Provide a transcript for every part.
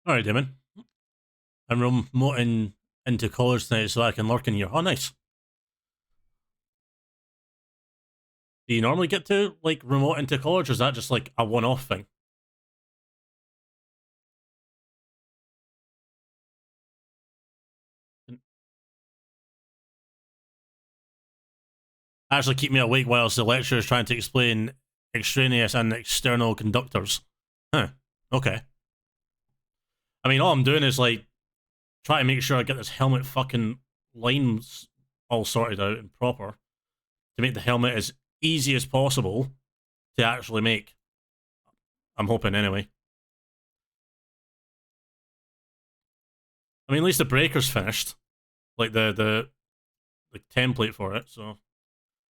Alright, Damon. I'm remoting into college tonight so I can lurk in here. Oh, nice. Do you normally get to, like, remote into college, or is that just, like, a one-off thing? Actually keep me awake whilst the lecturer is trying to explain extraneous and external conductors. Huh. Okay. I mean, all I'm doing is, like, try to make sure I get this helmet fucking lines all sorted out and proper to make the helmet as easy as possible to actually make. I'm hoping, anyway. I mean, at least the breaker's finished. Like, the template for it, so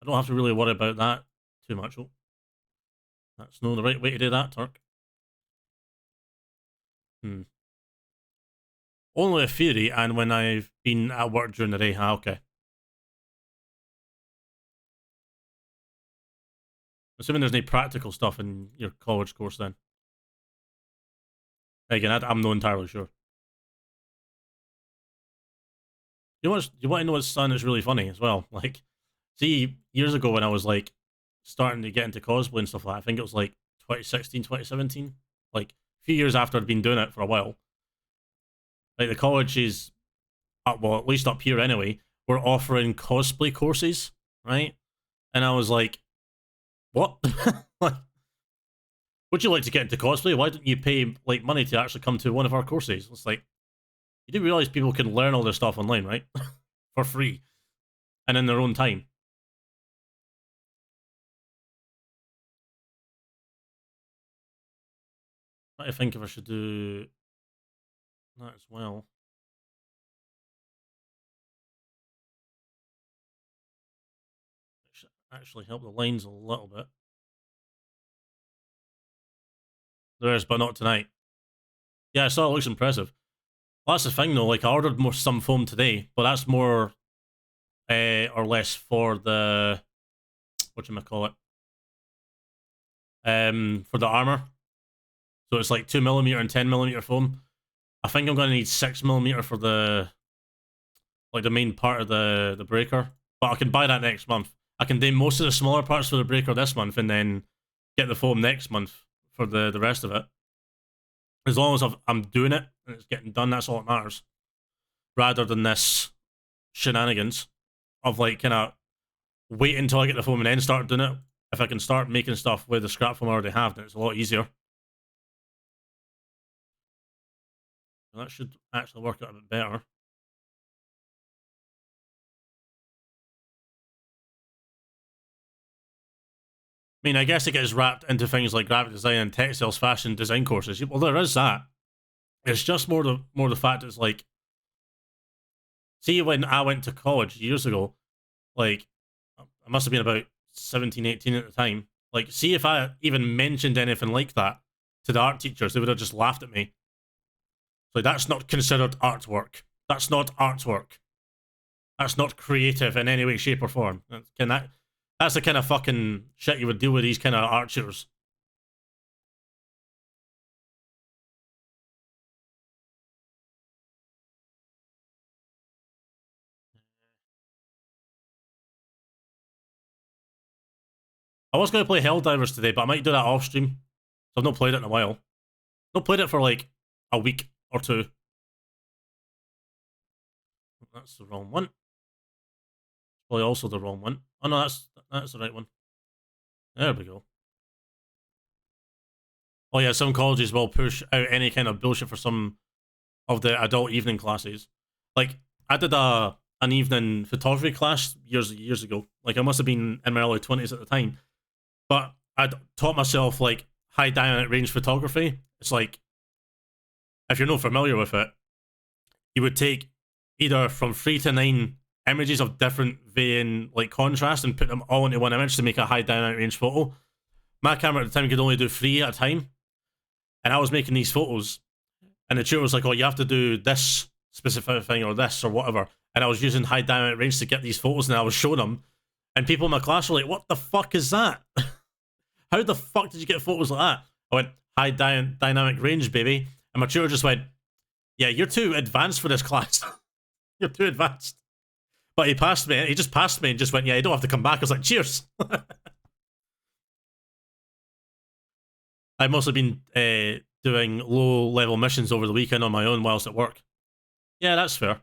I don't have to really worry about that too much. Oh, that's not the right way to do that, Turk. Only a theory, and when I've been at work during the day. Ah, okay. Assuming there's no practical stuff in your college course then. Again, I'm not entirely sure. You want to know what's something that's really funny as well? Like, see, years ago when I was, like, starting to get into cosplay and stuff like that, I think it was, like, 2016, 2017. Like, a few years after I'd been doing it for a while. Like, the colleges, well, at least up here anyway, were offering cosplay courses, right? And I was like, what? Like, would you like to get into cosplay? Why don't you pay, like, money to actually come to one of our courses? It's like, you do realize people can learn all this stuff online, right? For free. And in their own time. I think if I should do that as well. Actually help the lines a little bit. There is, but not tonight. Yeah, I saw it looks impressive. Well, that's the thing though, like I ordered some foam today, but that's more or less for the whatchamacallit? For the armor. So it's like 2mm and 10mm foam. I think I'm gonna need 6mm for the like the main part of the breaker. But I can buy that next month. I can do most of the smaller parts for the breaker this month and then get the foam next month for the rest of it. As long as I'm doing it and it's getting done, that's all that matters. Rather than this shenanigans of like kind of wait until I get the foam and then start doing it. If I can start making stuff with the scrap foam I already have, then it's a lot easier. That should actually work out a bit better. I mean, I guess it gets wrapped into things like graphic design and textiles fashion design courses. Well, there is that. It's just more the fact it's like, see, when I went to college years ago, like, I must have been about 17, 18 at the time. Like, see if I even mentioned anything like that to the art teachers, they would have just laughed at me. Like, that's not considered artwork. That's not artwork. That's not creative in any way, shape, or form. That's the kind of fucking shit you would deal with these kind of art tutors. I was going to play Helldivers today, but I might do that off stream. So I've not played it in a while. Not played it for like a week or two. That's the wrong one. Probably also the wrong one. Oh no, that's the right one. There we go. Oh yeah, some colleges will push out any kind of bullshit for some of the adult evening classes. Like, I did an evening photography class years ago. Like, I must have been in my early 20s at the time. But I'd taught myself, like, high dynamic range photography. It's like, if you're not familiar with it, you would take either from 3 to 9 images of different varying, like, contrast and put them all into one image to make a high dynamic range photo. My camera at the time could only do 3 at a time. And I was making these photos, and the tutor was like, oh, you have to do this specific thing or this or whatever. And I was using high dynamic range to get these photos, and I was showing them. And people in my class were like, what the fuck is that? How the fuck did you get photos like that? I went, high dynamic range, baby. And my tutor just went, yeah, you're too advanced for this class. You're too advanced. But he passed me. He just passed me and just went, yeah, you don't have to come back. I was like, cheers. I've mostly been doing low-level missions over the weekend on my own whilst at work. Yeah, that's fair.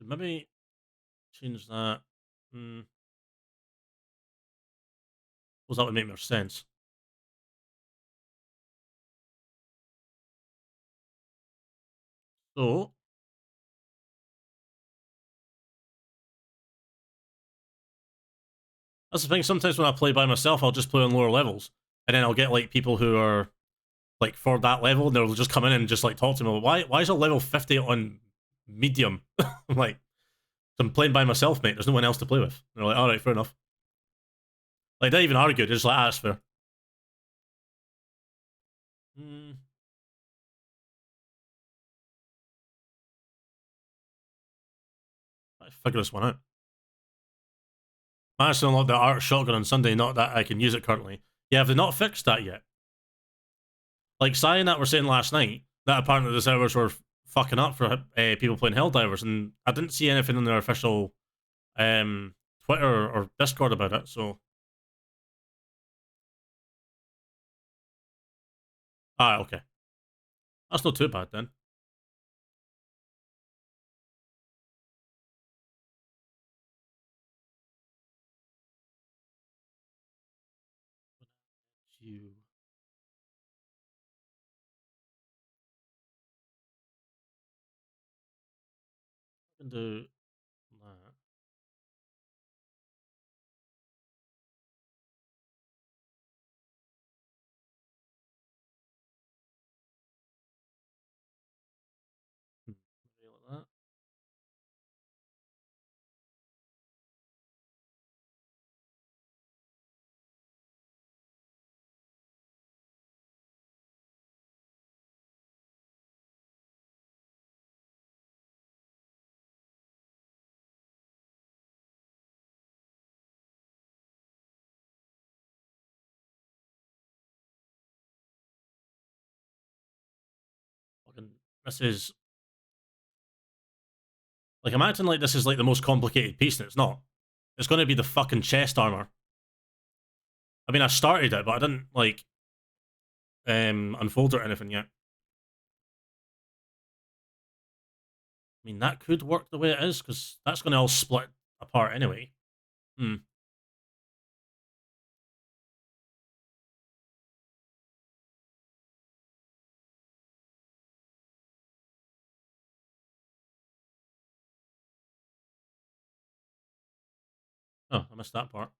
Maybe change that. Well, that would make more sense. So, that's the thing. Sometimes when I play by myself, I'll just play on lower levels, and then I'll get like people who are like for that level, and they'll just come in and just like talk to me. Like, why is a level 50 on medium? I'm like, I'm playing by myself, mate. There's no one else to play with. And they're like, all right, fair enough. Like, they even argue. They're just like, that's fair. I figure this one out. I actually unlocked the art shotgun on Sunday, not that I can use it currently. Yeah, have they not fixed that yet? Like Sai and that were saying last night, that apparently the servers were fucking up for people playing Helldivers, and I didn't see anything in their official Twitter or Discord about it, so... Ah, okay. That's not too bad, then. You... I can do that. Like that. Fucking... This is... Like, I'm acting like this is like the most complicated piece, and it's not. It's going to be the fucking chest armor. I mean, I started it, but I didn't, like, unfold it or anything yet. I mean, that could work the way it is, because that's going to all split apart anyway. Oh, I missed that part.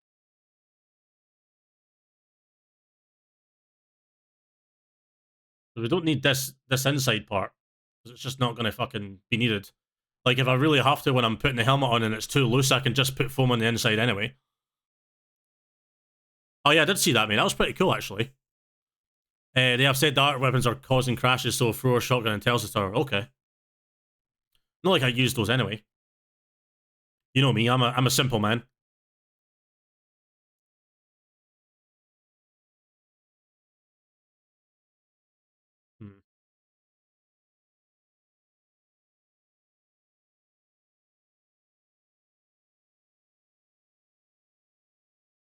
We don't need this inside part, because it's just not going to fucking be needed. Like, if I really have to when I'm putting the helmet on and it's too loose, I can just put foam on the inside anyway. Oh yeah, I did see that, mate. That was pretty cool, actually. They have said dart weapons are causing crashes, so throw a shotgun and tells us are okay. Not like I used those anyway. You know me, I'm a simple man.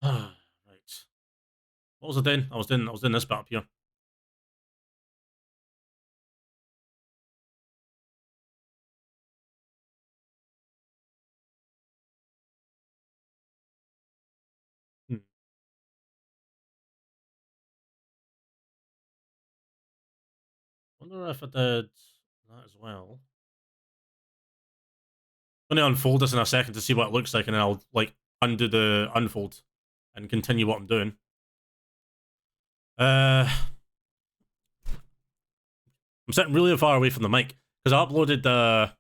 Right. What was I doing? I was doing this bit up here. Wonder if I did that as well. I'm gonna unfold this in a second to see what it looks like, and then I'll like undo the unfold and continue what I'm doing. I'm sitting really far away from the mic because I uploaded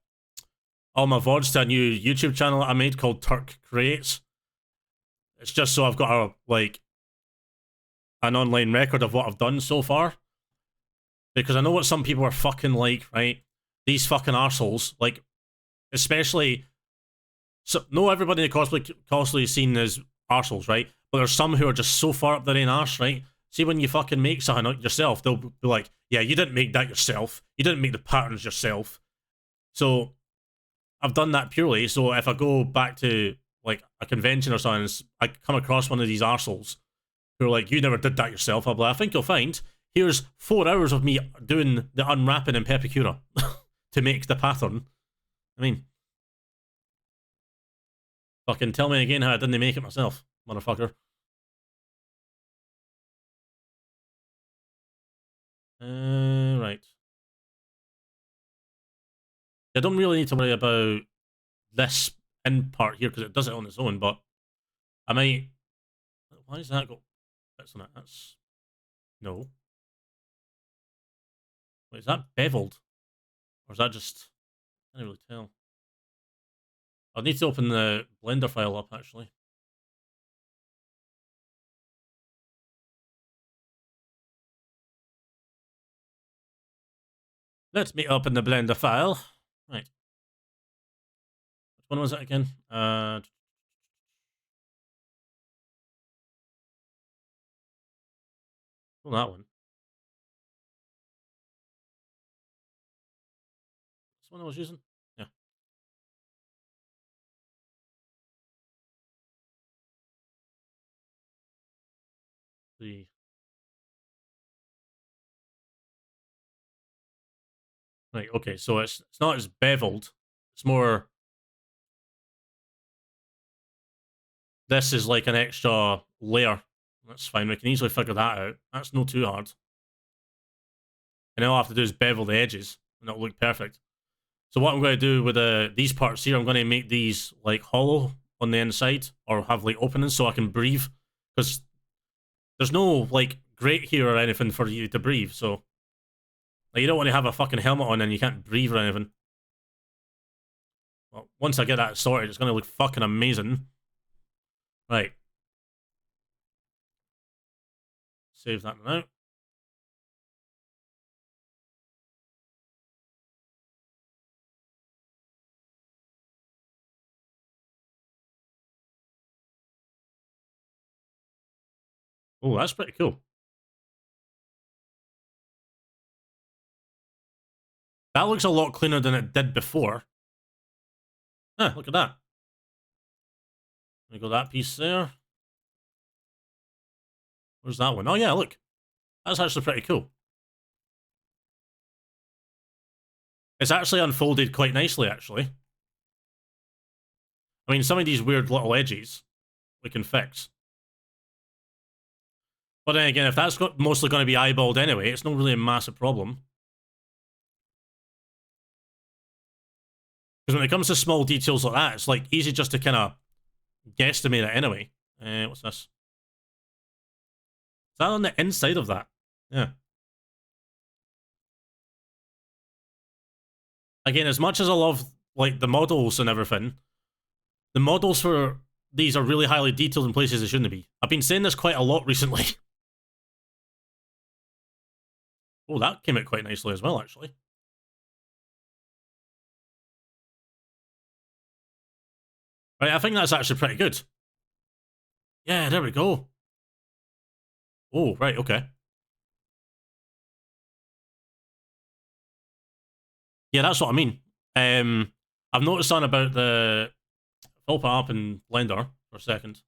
all my VODs to a new YouTube channel I made called Turk Creates. It's just so I've got a like an online record of what I've done so far. Because I know what some people are fucking like, right? These fucking arseholes, like, especially, so no everybody in the cosplay scene is arseholes, right? But there's some who are just so far up their own arse, right? See, when you fucking make something yourself, they'll be like, yeah, you didn't make that yourself. You didn't make the patterns yourself. So I've done that purely. So if I go back to like a convention or something, I come across one of these arseholes who are like, you never did that yourself. I'll be like, I think you'll find here's 4 hours of me doing the unwrapping in Pepakura to make the pattern. I mean, fucking tell me again how I didn't make it myself, motherfucker. Right. I don't really need to worry about this end part here because it does it on its own, but I might... Why does that go bits on it? That's... No. Wait, is that beveled? Or is that just... I can't really tell. I need to open the Blender file up, actually. Let's meet up in the Blender file. Right. Which one was it again? Oh, that one. This one I was using? Yeah. The... Right, okay, so it's not as beveled. It's more... This is like an extra layer. That's fine, we can easily figure that out. That's no too hard. And all I have to do is bevel the edges, and it'll look perfect. So what I'm going to do with these parts here, I'm going to make these like hollow on the inside, or have like openings so I can breathe. Because there's no like grate here or anything for you to breathe, so... Like, you don't want to have a fucking helmet on and you can't breathe or anything. Well, once I get that sorted, it's going to look fucking amazing. Right. Save that now. Oh, that's pretty cool. That looks a lot cleaner than it did before. Ah, look at that. We got that piece there. Where's that one? Oh yeah, look. That's actually pretty cool. It's actually unfolded quite nicely, actually. I mean, some of these weird little edges we can fix. But then again, if that's mostly going to be eyeballed anyway, it's not really a massive problem. Because when it comes to small details like that, it's like easy just to kind of guesstimate it anyway. What's this? Is that on the inside of that? Yeah. Again, as much as I love like the models and everything, the models for these are really highly detailed in places they shouldn't be. I've been saying this quite a lot recently. Oh, that came out quite nicely as well, actually. Right, I think that's actually pretty good. Yeah, there we go. Oh, right, okay. Yeah, that's what I mean. I've noticed something about the... I'll put it up in Blender for a second.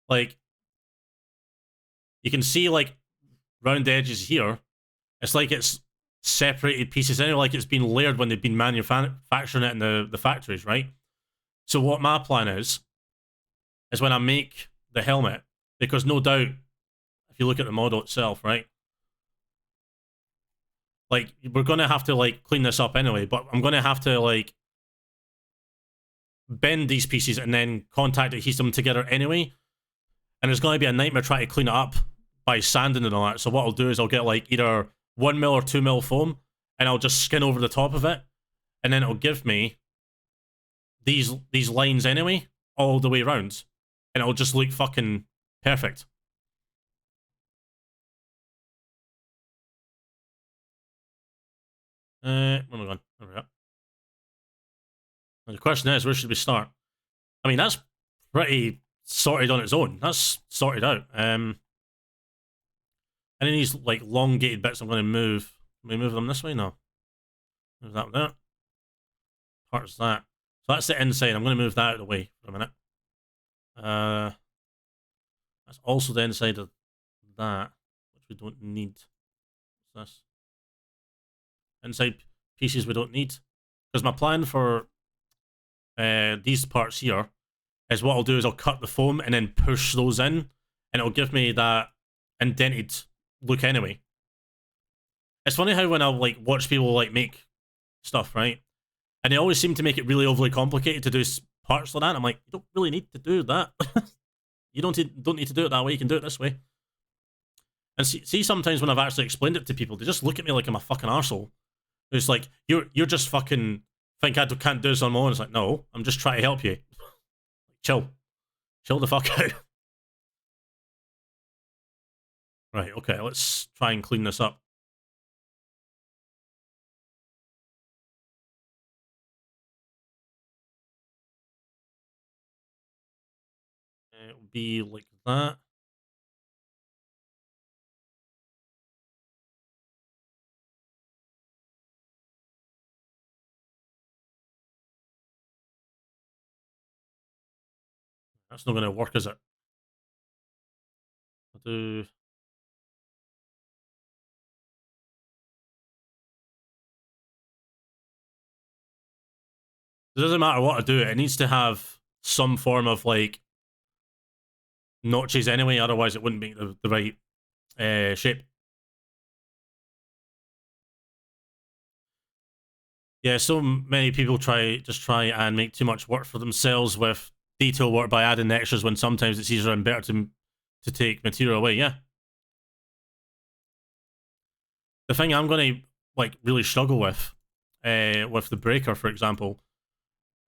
Like, you can see, like, round edges here. It's like it's separated pieces anyway, like it's been layered when they've been manufacturing it in the factories, right? So what my plan is when I make the helmet, because no doubt, if you look at the model itself, right? Like, we're going to have to, like, clean this up anyway, but I'm going to have to, like, bend these pieces and then contact adhese them together anyway. And it's going to be a nightmare trying to clean it up by sanding and all that. So what I'll do is I'll get, like, either 1mm or 2mm foam, and I'll just skin over the top of it, and then it'll give me these lines anyway, all the way around, and it'll just look fucking perfect. Where am I going? There we go. And the question is, where should we start? I mean, that's pretty sorted on its own. That's sorted out. And then these like elongated bits I'm going to move. Let me move them this way now. Move that there. Parts that. So that's the inside. I'm going to move that out of the way for a minute. That's also the inside of that, which we don't need. What's this? Inside pieces we don't need. Because my plan for these parts here is what I'll do is I'll cut the foam and then push those in, and it'll give me that indented look anyway. It's funny how when I like watch people like make stuff, right, and they always seem to make it really overly complicated to do parts like that. I'm like, you don't really need to do that. You don't need to do it that way. You can do it this way. And see, sometimes when I've actually explained it to people, they just look at me like I'm a fucking arsehole. It's like, you're just fucking think I can't do this on my own. It's like, no, I'm just trying to help you. Chill the fuck out. Right, okay, let's try and clean this up. It'll be like that. That's not going to work, is it? I'll do... It doesn't matter what I do, it needs to have some form of, like, notches anyway, otherwise it wouldn't make the right shape. Yeah, so many people try and make too much work for themselves with detail work by adding extras when sometimes it's easier and better to take material away. Yeah. The thing I'm going to like really struggle with the breaker, for example,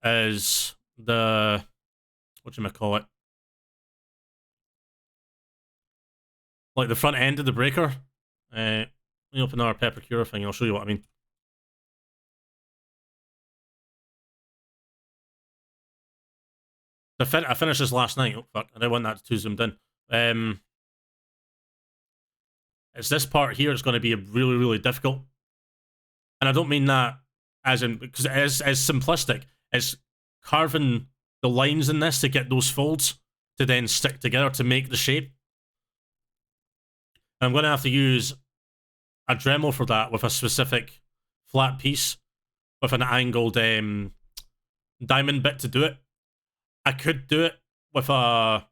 is the whatchamacallit, like the front end of the breaker. Let me open our Pepakura thing and I'll show you what I mean. I finished this last night. Oh fuck, I didn't want that too zoomed in. It's this part here is going to be really, really difficult. And I don't mean that as in, because it is as simplistic. It's carving the lines in this to get those folds to then stick together to make the shape. And I'm going to have to use a Dremel for that with a specific flat piece with an angled diamond bit to do it. I could do it with a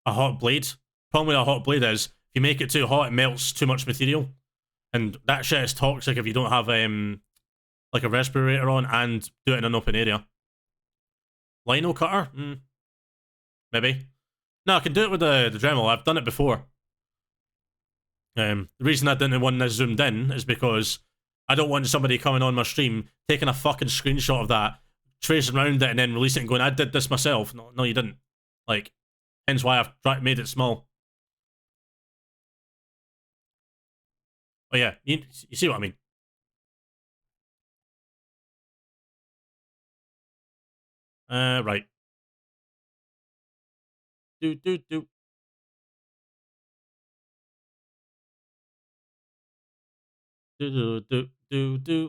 hot blade. Problem with a hot blade is, if you make it too hot, it melts too much material. And that shit is toxic if you don't have like a respirator on and do it in an open area. Lino cutter? Maybe. No, I can do it with the Dremel. I've done it before. The reason I didn't want this zoomed in is because I don't want somebody coming on my stream, taking a fucking screenshot of that, tracing around it, and then releasing it and going, I did this myself. No, you didn't. Like, hence why I've made it small. Oh yeah, you see what I mean. Right. Do.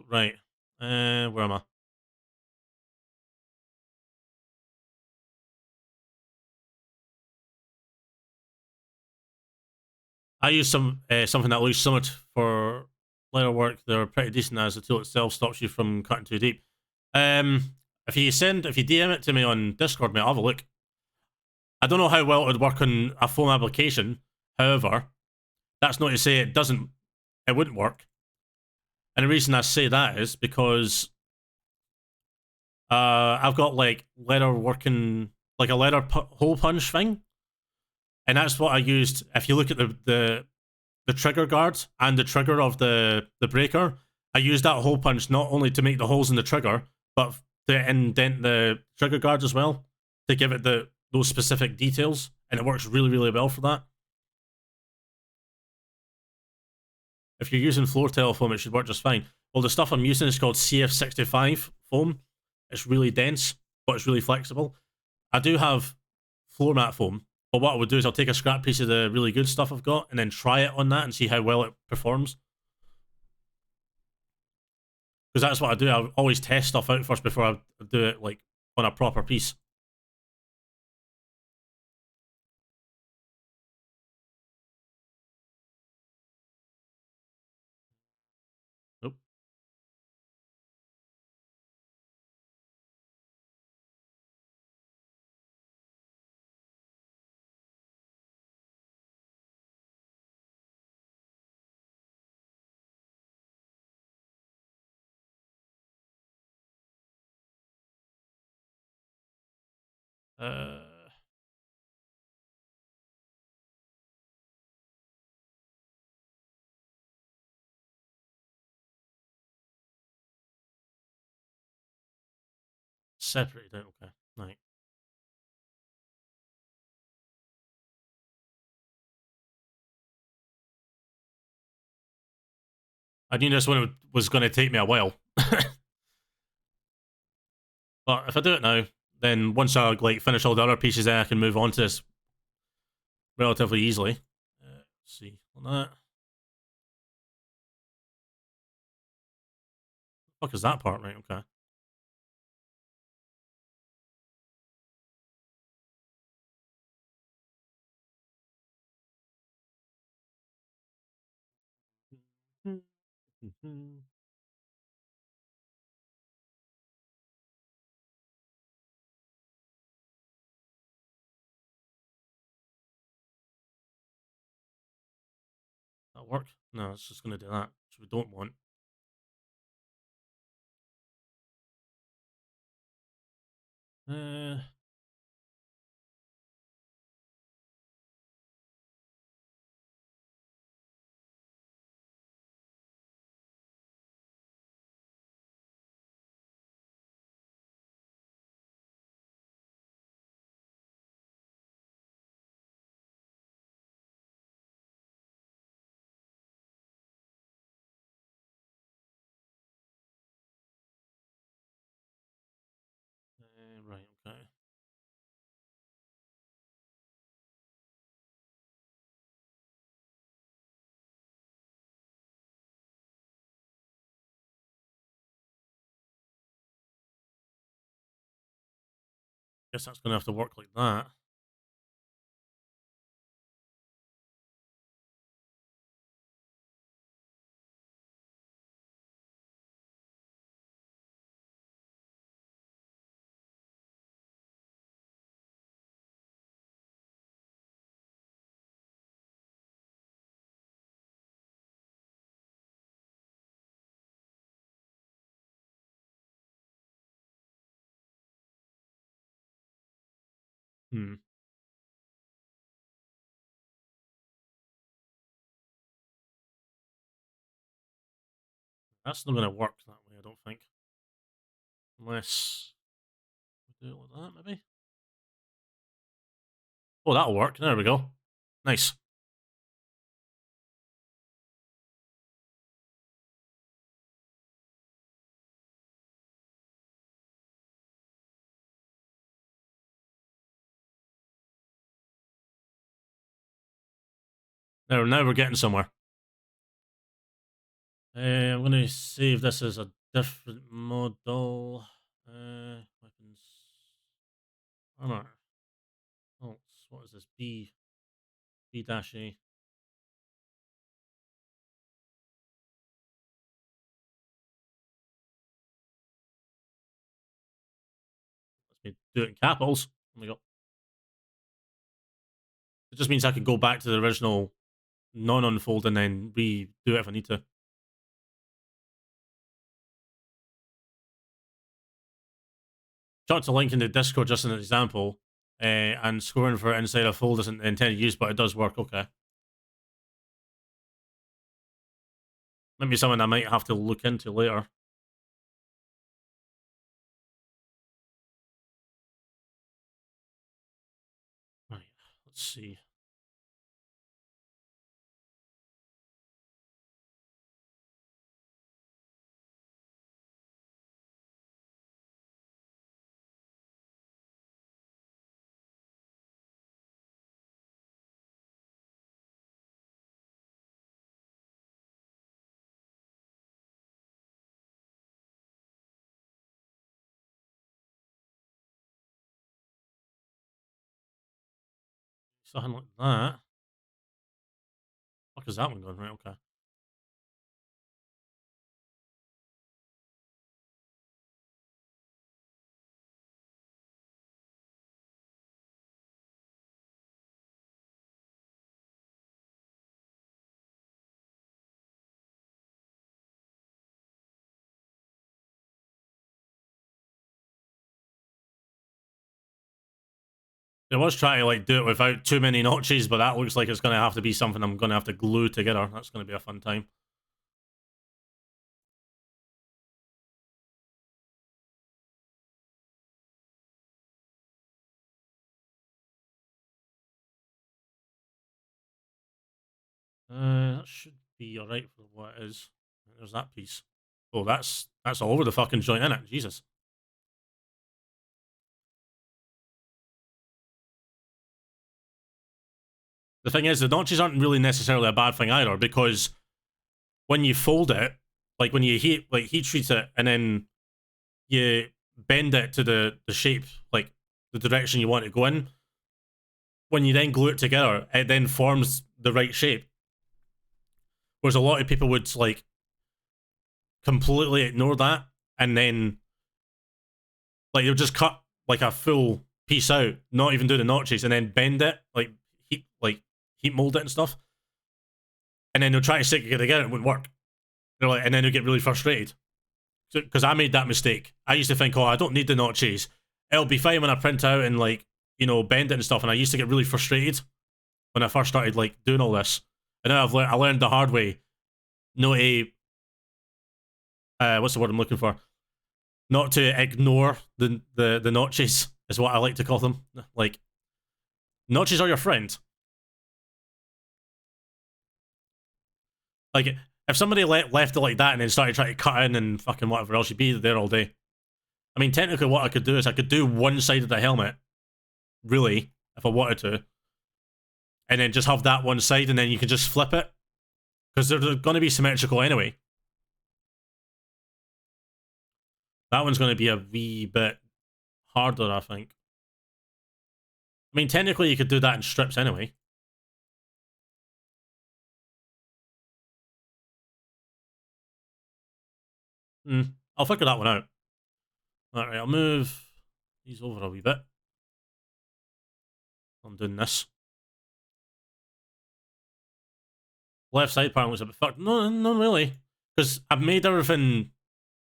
Right. Where am I? I use something that looks similar for layer work. They're pretty decent as the tool itself stops you from cutting too deep. If you DM it to me on Discord, mate, I'll have a look. I don't know how well it would work on a foam application. However, that's not to say it wouldn't work. And the reason I say that is because I've got like leather working, like a leather hole punch thing. And that's what I used. If you look at the trigger guard and the trigger of the breaker, I used that hole punch not only to make the holes in the trigger, but to indent the trigger guard as well, to give it those specific details. And it works really, really well for that. If you're using floor tile foam, it should work just fine. Well, the stuff I'm using is called CF65 foam. It's really dense, but it's really flexible. I do have floor mat foam. But what I would do is I'll take a scrap piece of the really good stuff I've got and then try it on that and see how well it performs. Because that's what I do. I always test stuff out first before I do it like on a proper piece. Nope. Uh, Separated out. Okay. Right. I knew this one was going to take me a while. But if I do it now, then once I like finish all the other pieces, then I can move on to this relatively easily. Let's see on that. Fuck is that part? Right. Okay. That work? No, it's just going to do that, which we don't want. Uh, right. Okay. Guess that's going to have to work like that. Hmm. That's not going to work that way, I don't think. Unless we do it like that, maybe. Oh, that'll work. There we go. Nice. Now we're getting somewhere. I'm going to save this as a different model. Weapons. Armor. Oh, what is this? B-A. Let's do it in capitals. Oh my god. It just means I can go back to the original non-unfold and then redo it if I need to. Chucked a link in the Discord just as an example, and scoring for it inside a fold isn't the intended use, but it does work. Okay. Maybe something I might have to look into later. Right, let's see. Something like that. Fuck is that one going? Right, okay. I was trying to like do it without too many notches, but that looks like it's going to have to be something I'm going to have to glue together. That's going to be a fun time. That should be alright for what it is. There's that piece. Oh, that's all over the fucking joint, isn't it? Jesus. The thing is, the notches aren't really necessarily a bad thing either, because when you fold it, like when you heat treat it, and then you bend it to the shape, like the direction you want to go in, when you then glue it together, it then forms the right shape. Whereas a lot of people would like completely ignore that, and then like they'll just cut like a full piece out, not even do the notches, and then bend it, like heat mold it and stuff, and then they'll try to stick it together, it wouldn't work. They're like, and then they'll get really frustrated. Because I made that mistake. I used to think, oh, I don't need the notches. It'll be fine when I print out and like, you know, bend it and stuff. And I used to get really frustrated when I first started like doing all this. And now I learned the hard way. No, what's the word I'm looking for? Not to ignore the notches is what I like to call them. Like, notches are your friend. Like, if somebody left it like that and then started trying to cut in and fucking whatever else, you'd be there all day. I mean, technically what I could do is I could do one side of the helmet, really, if I wanted to, and then just have that one side, and then you can just flip it, because they're going to be symmetrical anyway. That one's going to be a wee bit harder, I think. I mean, technically you could do that in strips anyway. I'll figure that one out. Alright, I'll move these over a wee bit. I'm doing this. Left side part was a bit fucked. No, not really. Because I've made everything,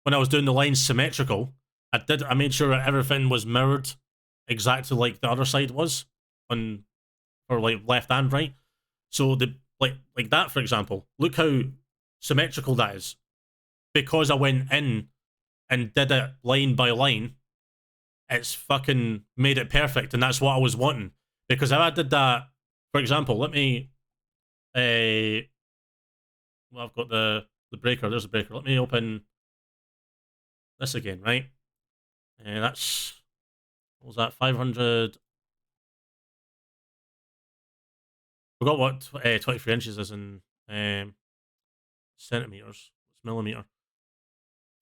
when I was doing the lines symmetrical, I made sure that everything was mirrored exactly like the other side was, on, or like left and right. So the like that, for example, look how symmetrical that is. Because I went in and did it line by line, it's fucking made it perfect, and that's what I was wanting. Because if I did that, for example, let me, well, I've got the breaker. There's a breaker. Let me open this again, right? And that's, what was that? 500. Forgot what 23 inches is in centimeters. It's millimeter.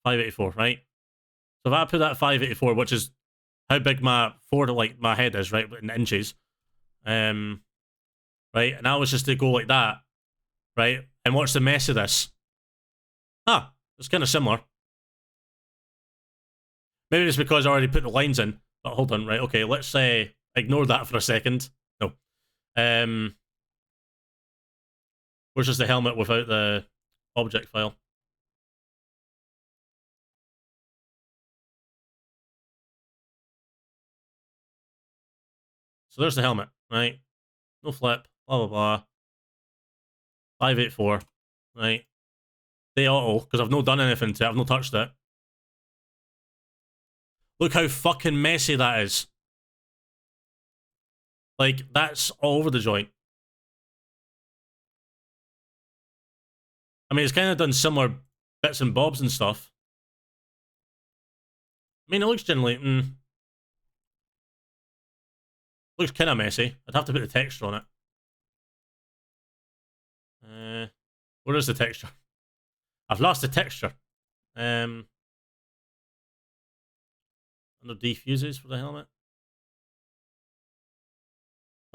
584, right? So if I put that 584, which is how big my my head is, right, in inches, right, and I was just to go like that, right, and watch the mess of this. It's kind of similar. Maybe it's because I already put the lines in. But hold on, right? Okay, let's say ignore that for a second. No, where's just the helmet without the object file? So there's the helmet, right? No flip, blah blah blah. 584, right? They auto, because I've not done anything to it, I've not touched it. Look how fucking messy that is. Like, that's all over the joint. I mean, it's kind of done similar bits and bobs and stuff. I mean, it looks generally, looks kind of messy. I'd have to put the texture on it. Where is the texture? I've lost the texture. Under defuses for the helmet.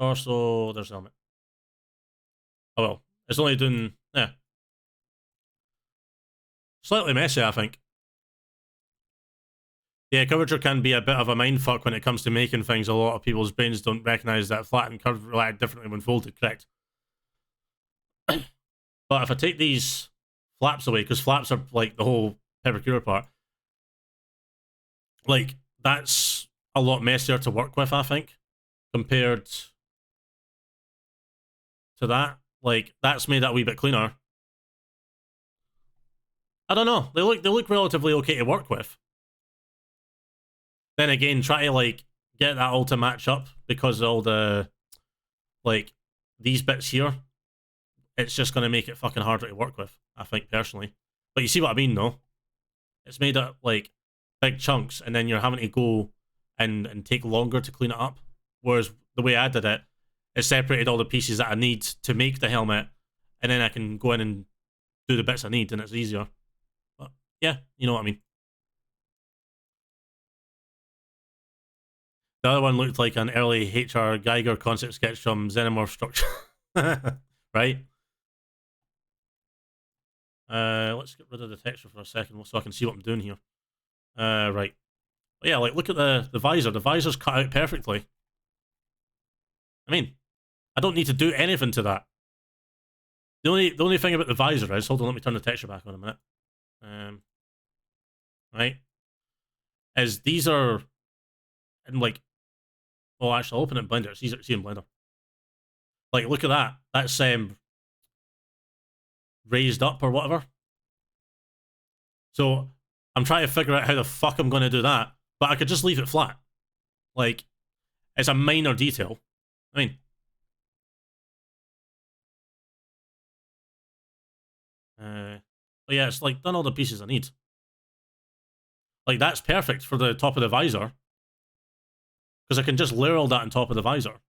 Torso, there's the helmet. Oh well, it's only doing, yeah. Slightly messy, I think. Yeah, curvature can be a bit of a mindfuck when it comes to making things. A lot of people's brains don't recognize that flat and curved react differently when folded, correct? But if I take these flaps away, because flaps are like the whole Pepakura part, like, that's a lot messier to work with, I think, compared to that. Like, that's made that a wee bit cleaner. I don't know. They look relatively okay to work with. Then again, try to like get that all to match up because all the like these bits here, it's just gonna make it fucking harder to work with, I think personally. But you see what I mean though? It's made up like big chunks and then you're having to go and take longer to clean it up. Whereas the way I did it, it separated all the pieces that I need to make the helmet, and then I can go in and do the bits I need and it's easier. But yeah, you know what I mean. The other one looked like an early H.R. Geiger concept sketch from Xenomorph Structure. Right? Let's get rid of the texture for a second so I can see what I'm doing here. Right. But yeah, like, look at the visor. The visor's cut out perfectly. I mean, I don't need to do anything to that. The only thing about the visor is, hold on, let me turn the texture back on a minute. Right? Is these are, and like, well, actually, I'll open it in Blender. It's easier to see in Blender. Like, look at that. That's raised up or whatever. So I'm trying to figure out how the fuck I'm going to do that, but I could just leave it flat. Like, it's a minor detail. I mean, but yeah, it's like done all the pieces I need. Like, that's perfect for the top of the visor, because I can just layer all that on top of the visor,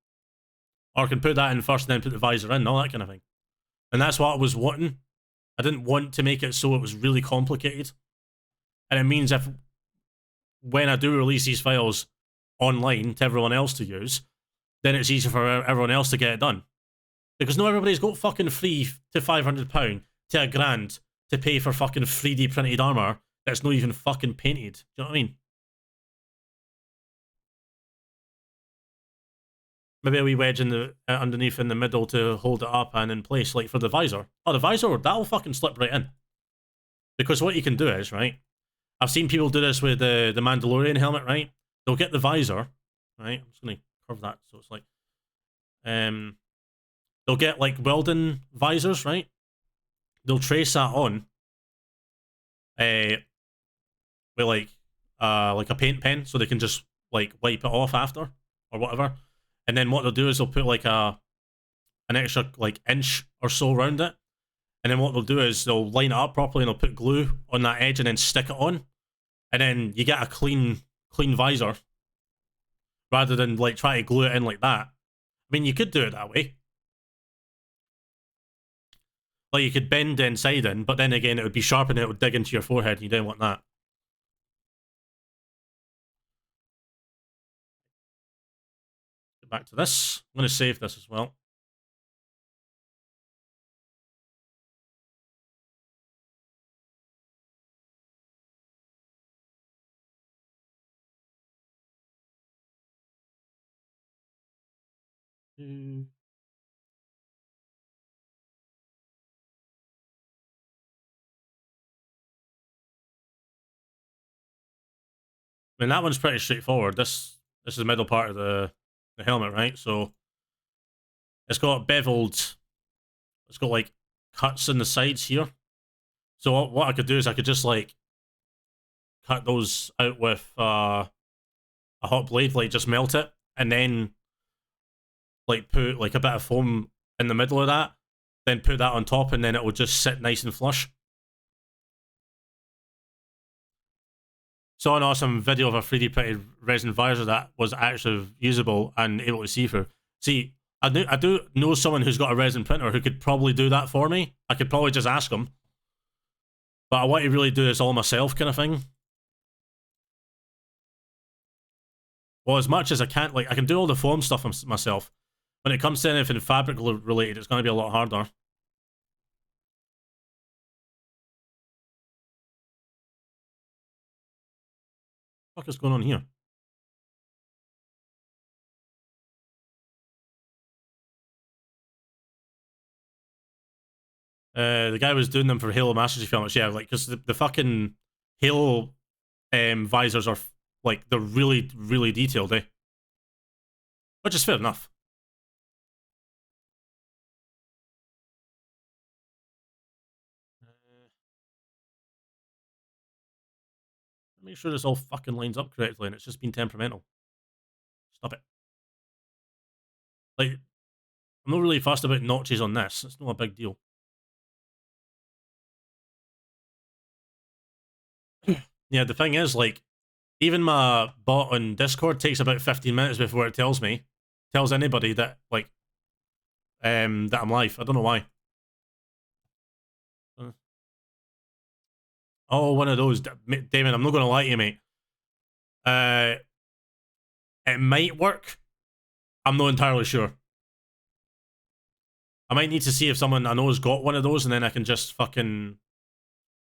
or I can put that in first and then put the visor in, all that kind of thing. And that's what I was wanting. I didn't want to make it so it was really complicated. And it means if, when I do release these files online to everyone else to use, then it's easier for everyone else to get it done. Because not everybody's got fucking £300 to £500 to £1,000 to pay for fucking 3D printed armor that's not even fucking painted. Do you know what I mean? Maybe a wee wedge in the underneath in the middle to hold it up and in place, like for the visor. Oh, the visor, that'll fucking slip right in. Because what you can do is, right, I've seen people do this with the Mandalorian helmet, right? They'll get the visor, right? I'm just going to curve that so it's like, they'll get like welding visors, right? They'll trace that on with like a paint pen, so they can just like wipe it off after or whatever. And then what they'll do is they'll put like an extra like inch or so around it. And then what they'll do is they'll line it up properly and they'll put glue on that edge and then stick it on. And then you get a clean visor, rather than like try to glue it in like that. I mean, you could do it that way. Like, you could bend the inside in, but then again, it would be sharp and it would dig into your forehead, and you don't want that. Get back to this. I'm going to save this as well. I mean, that one's pretty straightforward. This is the middle part of the helmet, right? So it's got beveled, it's got like cuts in the sides here. So what I could do is I could just like cut those out with a hot blade, like just melt it, and then like put like a bit of foam in the middle of that, then put that on top, and then it will just sit nice and flush. Saw an awesome video of a 3D printed resin visor that was actually usable and able to see through. See, I do know someone who's got a resin printer who could probably do that for me. I could probably just ask him. But I want to really do this all myself, kind of thing. Well, as much as I can't, like, I can do all the foam stuff myself. when it comes to anything fabric related, it's going to be a lot harder. What the fuck is going on here? The guy was doing them for Halo Master Chief helmets, yeah, like, because the fucking Halo visors are, like, they're really, really detailed, eh? Which is fair enough. Make sure this all fucking lines up correctly and it's just been temperamental. Stop it. Like, I'm not really fussed about notches on this. It's not a big deal. Yeah, the thing is, like, even my bot on Discord takes about 15 minutes before it tells anybody that, like, that I'm live. I don't know why. Oh, one of those. Damon, I'm not going to lie to you, mate. It might work. I'm not entirely sure. I might need to see if someone I know has got one of those, and then I can just fucking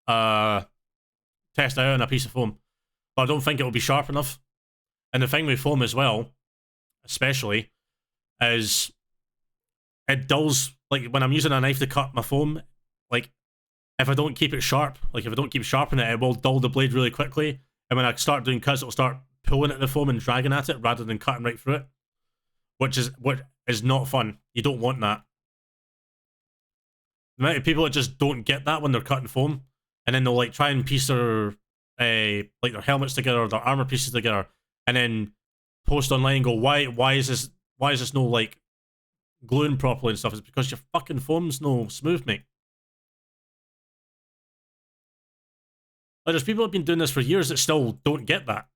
test it out on a piece of foam. But I don't think it will be sharp enough. And the thing with foam as well, especially, is it dulls, like, when I'm using a knife to cut my foam, like, if I don't keep it sharp, like, if I don't keep sharpening it will dull the blade really quickly. And when I start doing cuts, it'll start pulling at the foam and dragging at it rather than cutting right through it. Which is not fun. You don't want that. The amount of people that just don't get that when they're cutting foam, and then they'll, like, try and piece their like, their helmets together, their armor pieces together, and then post online and go, why is this no, like, gluing properly and stuff? It's because your fucking foam's no smooth, mate. Like, there's people that have been doing this for years that still don't get that.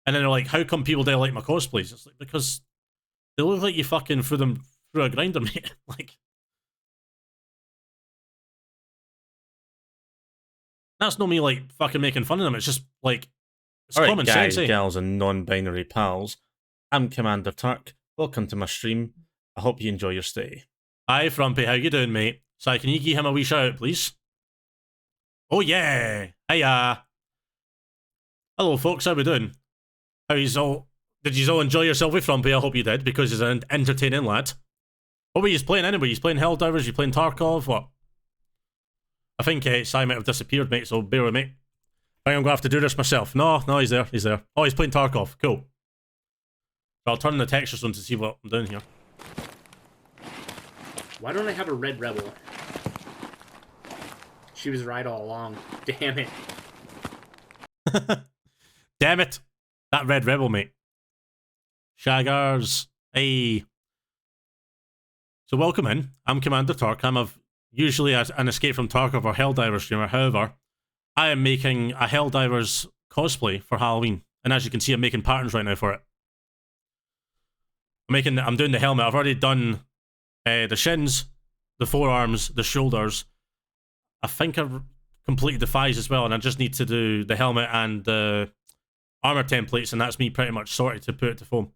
And then they're like, how come people don't like my cosplays? It's like, because they look like you fucking threw them through a grinder, mate. Like, that's not me, like, fucking making fun of them. It's just, like, it's common sense, eh? Gals, and non-binary pals. I'm Commander Turk. Welcome to my stream. I hope you enjoy your stay. Hi, Frumpy. How you doing, mate? So, can you give him a wee shout out, please? Oh, yeah. Hiya. Hello, folks. How we doing? Did you all enjoy yourself with Frumpy? I hope you did, because he's an entertaining lad. What were you playing anyway? You playing Helldivers? You playing Tarkov? What? I think Sai might have disappeared, mate, so bear with me. I think I'm going to have to do this myself. No, he's there. He's there. Oh, he's playing Tarkov. Cool. So I'll turn the textures on to see what I'm doing here. Why don't I have a red rebel? She was right all along. Damn it. Damn it. That red rebel, mate. Shaggers. Hey. So welcome in. I'm Commander Turk. I'm usually an Escape from Tarkov or Helldivers streamer. However, I am making a Helldivers cosplay for Halloween. And as you can see, I'm making patterns right now for it. I'm doing the helmet. I've already done the shins, the forearms, the shoulders. I think I've completed the thighs as well, and I just need to do the helmet and the armor templates, and that's me pretty much sorted to put it to foam.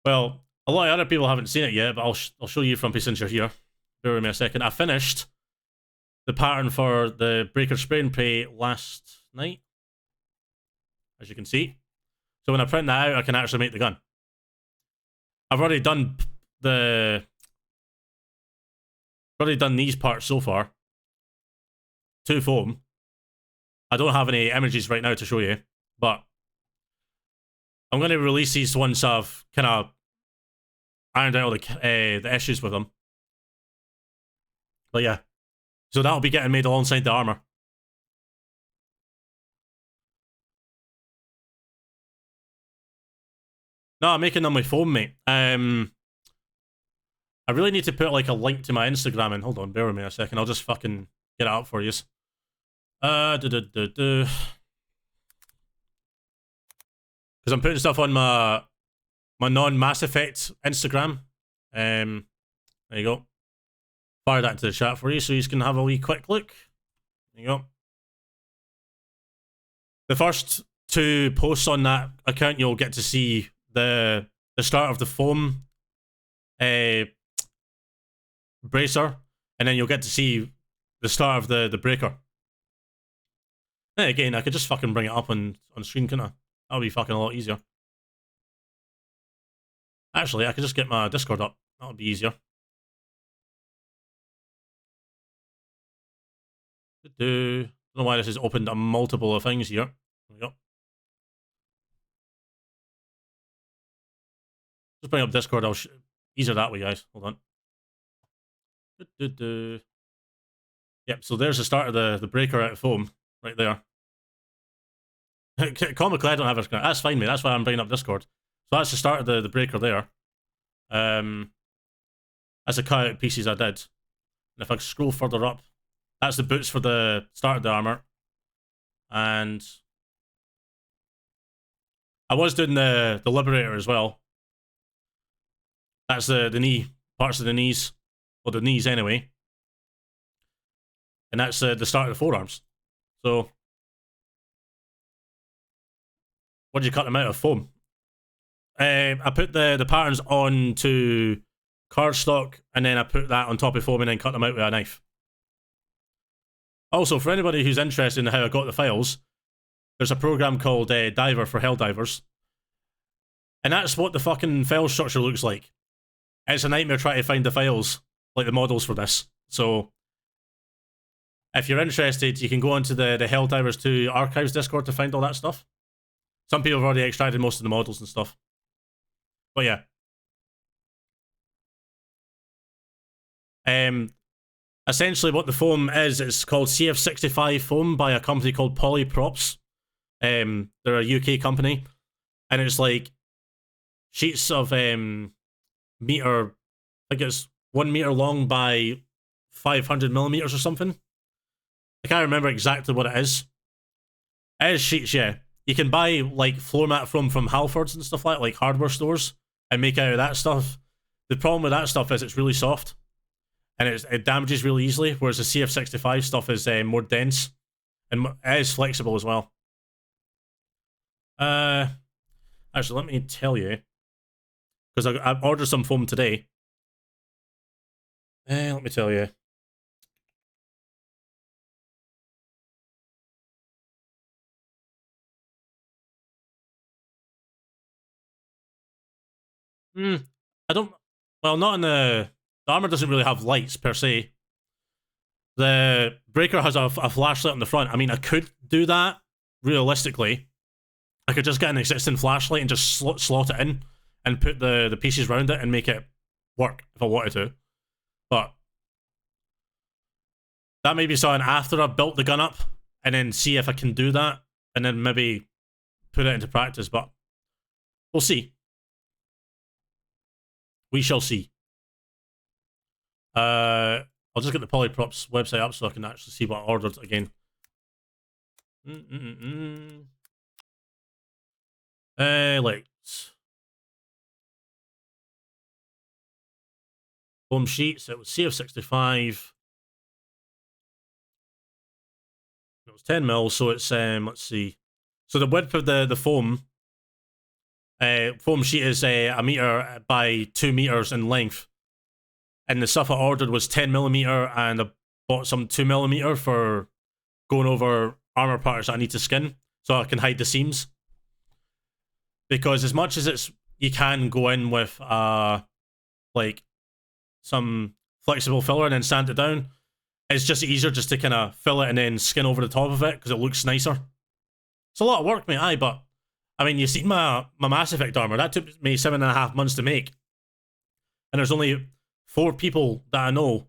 Well, a lot of other people haven't seen it yet, but I'll show you, Frumpy, since you're here. Bear with me a second. I finished the pattern for the Breaker Spray and Pray last night, as you can see. So when I print that out, I can actually make the gun. I've already done these parts so far to foam. I don't have any images right now to show you, but I'm going to release these once I've kind of ironed out all the issues with them. But yeah, so that'll be getting made alongside the armor. No, I'm making them with foam, mate. I really need to put, like, a link to my Instagram in. Hold on, bear with me a second. I'll just fucking get it up for you. Because I'm putting stuff on my non-Mass Effect Instagram. There you go. Fire that into the chat for you so you can have a wee quick look. There you go. The first 2 posts on that account, you'll get to see the start of the foam bracer, and then you'll get to see the start of the breaker. And again, I could just fucking bring it up on screen, couldn't I? That would be fucking a lot easier. Actually, I could just get my Discord up. That would be easier. I don't know why this is opened to multiple of things here. There we go. Just bring up Discord. Easier that way, guys. Hold on. Yep, so there's the start of the breaker out of foam right there. Comically, I don't have a screen. That's fine, mate. That's why I'm bringing up Discord. So that's the start of the breaker there. That's the cutout pieces I did. And if I scroll further up, that's the boots for the start of the armor. And I was doing the Liberator as well. That's the knee, parts of the knees. Well, the knees anyway. And that's the start of the forearms. So, what did you cut them out of? Foam. I put the patterns onto cardstock, and then I put that on top of foam and then cut them out with a knife. Also, for anybody who's interested in how I got the files, there's a program called Diver for Helldivers. And that's what the fucking file structure looks like. It's a nightmare trying to find the files, like the models for this. So, if you're interested, you can go onto the Helldivers 2 archives Discord to find all that stuff. Some people have already extracted most of the models and stuff. But yeah. Essentially what the foam is, it's called CF65 foam by a company called Polyprops. They're a UK company. And it's like sheets of meter, I think it's 1 meter long by 500 millimeters or something. I can't remember exactly what it is. It is sheets, yeah. You can buy like floor mat from Halfords and stuff like hardware stores, and make out of that stuff. The problem with that stuff is it's really soft, and it damages really easily, whereas the CF65 stuff is more dense, and it is flexible as well. Actually, let me tell you, because I ordered some foam today. Let me tell you. I don't. Well, not in the armor doesn't really have lights per se. The breaker has a flashlight on the front. I mean, I could do that realistically. I could just get an existing flashlight and just slot it in and put the pieces around it and make it work if I wanted to. But that may be something after I've built the gun up and then see if I can do that and then maybe put it into practice. But we'll see. We shall see. I'll just get the Polyprops website up so I can actually see what I ordered again. Lights. Foam sheets. It was CF65. It was 10 mils, so it's let's see. So the width of the foam. Foam sheet is a meter by 2 meters in length. And the stuff I ordered was 10 millimeter, and I bought some 2 millimeter for going over armor parts that I need to skin so I can hide the seams. Because as much as you can go in with like some flexible filler and then sand it down, it's just easier just to kind of fill it and then skin over the top of it because it looks nicer. It's a lot of work, mate, aye, but I mean, you see my Mass Effect armor, that took me 7.5 months to make. And there's only 4 people that I know,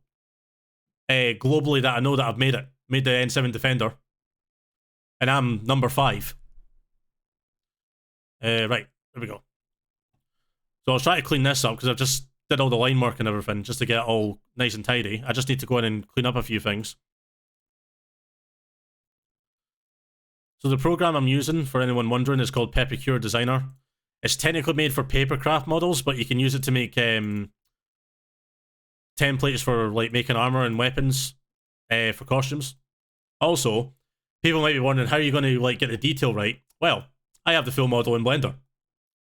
globally that I know that have made it. Made the N7 Defender. And I'm number 5. Right, there we go. So I was trying to clean this up because I've just did all the line work and everything just to get it all nice and tidy. I just need to go in and clean up a few things. So the program I'm using, for anyone wondering, is called Pepakura Designer. It's technically made for papercraft models, but you can use it to make templates for like making armor and weapons for costumes. Also, people might be wondering, how are you going to like get the detail right? Well, I have the full model in Blender.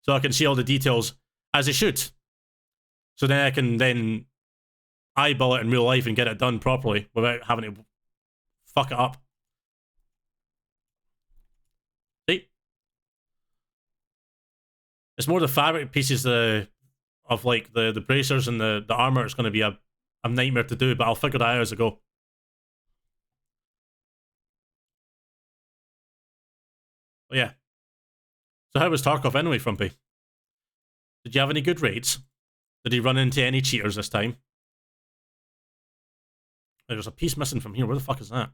So I can see all the details as they should. So then I can then eyeball it in real life and get it done properly without having to fuck it up. See? It's more the fabric pieces of like the bracers and the armor. It's going to be a nightmare to do, but I'll figure that out as I go. But yeah. So how was Tarkov anyway, Frumpy? Did you have any good raids? Did he run into any cheaters this time? There's a piece missing from here. Where the fuck is that?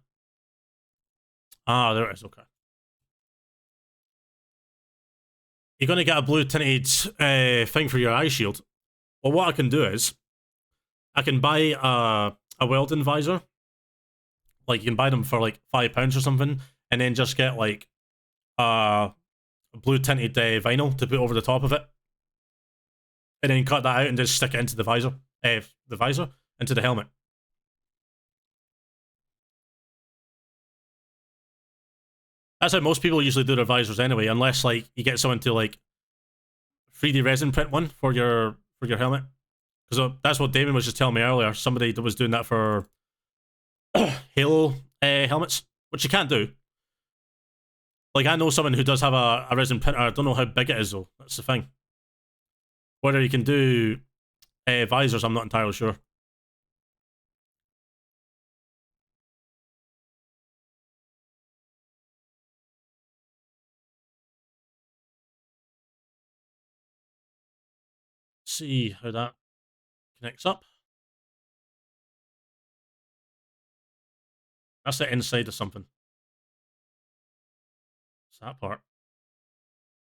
Ah, there it is. Okay. You're going to get a blue tinted thing for your eye shield. Well, what I can do is I can buy a welding visor. Like, you can buy them for like £5 or something, and then just get like a blue tinted vinyl to put over the top of it, and then cut that out and just stick it into the visor, into the helmet. That's how most people usually do their visors anyway, unless like you get someone to like 3D resin print one for your helmet. Because that's what Damon was just telling me earlier. Somebody that was doing that for Halo helmets, which you can't do. Like, I know someone who does have a resin printer. I don't know how big it is though. That's the thing. Whether you can do visors, I'm not entirely sure. See how that connects up. That's the inside of something. It's that part.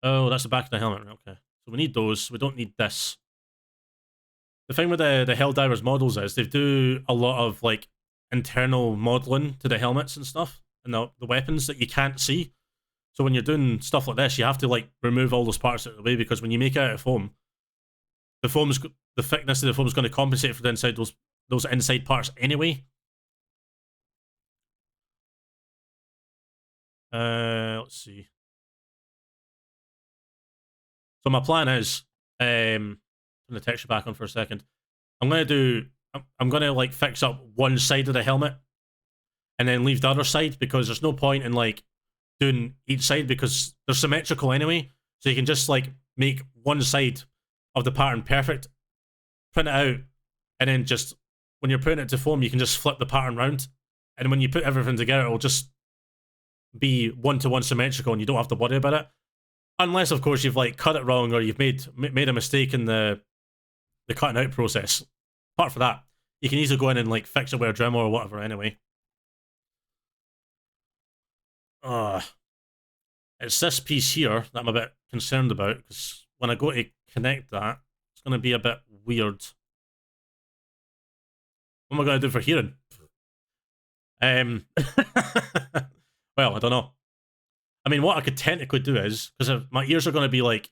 Oh, that's the back of the helmet. Okay. So we need those. We don't need this. The thing with the Helldivers models is they do a lot of like internal modeling to the helmets and stuff and the weapons that you can't see. So when you're doing stuff like this, you have to like remove all those parts out of the way, because when you make it out of foam, the thickness of the foam is going to compensate for the inside those inside parts anyway. Let's see. So my plan is, turn the texture back on for a second. I'm gonna like fix up one side of the helmet and then leave the other side, because there's no point in like doing each side because they're symmetrical anyway. So you can just like make one side of the pattern perfect, print it out, and then just when you're putting it to foam, you can just flip the pattern round, and when you put everything together, it'll just be one-to-one symmetrical, and you don't have to worry about it. Unless, of course, you've like cut it wrong, or you've made a mistake in the cutting out process. Apart from that, you can easily go in and like fix it with a Dremel or whatever anyway. It's this piece here that I'm a bit concerned about, because when I go to connect that, it's going to be a bit weird. What am I going to do for hearing? Well, I don't know. I mean, what I could technically do is, because my ears are going to be like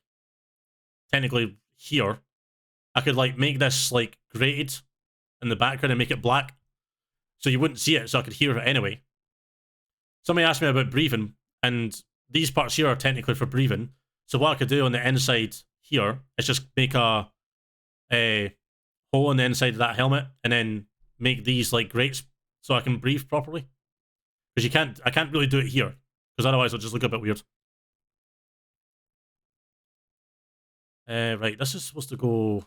technically here, I could like make this like grated in the background and make it black, so you wouldn't see it, so I could hear it anyway. Somebody asked me about breathing, and these parts here are technically for breathing. So what I could do on the inside here is just make a hole in the inside of that helmet, and then make these like grates so I can breathe properly. Because I can't really do it here, because otherwise it'll just look a bit weird. Right, this is supposed to go.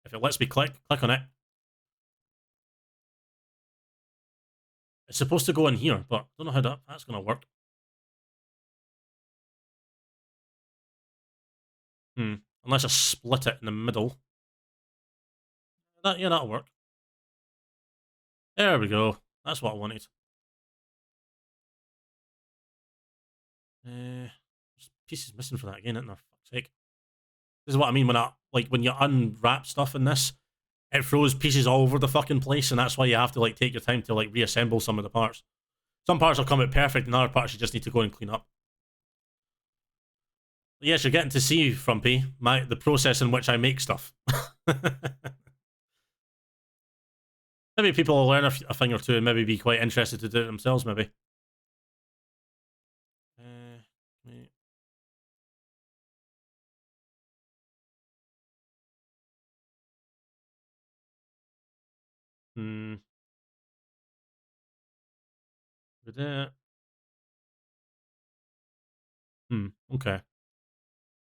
If it lets me click on it. It's supposed to go in here, but I don't know how that's going to work. Unless I split it in the middle. Yeah, that'll work. There we go. That's what I wanted. There's pieces missing for that again, isn't there? For fuck's sake. This is what I mean when you unwrap stuff in this, it throws pieces all over the fucking place, and that's why you have to like take your time to like reassemble some of the parts. Some parts will come out perfect, and other parts you just need to go and clean up. But yes, you're getting to see, Frumpy, the process in which I make stuff. Maybe people will learn a thing or two and maybe be quite interested to do it themselves, maybe. Hmm. Did it? Okay.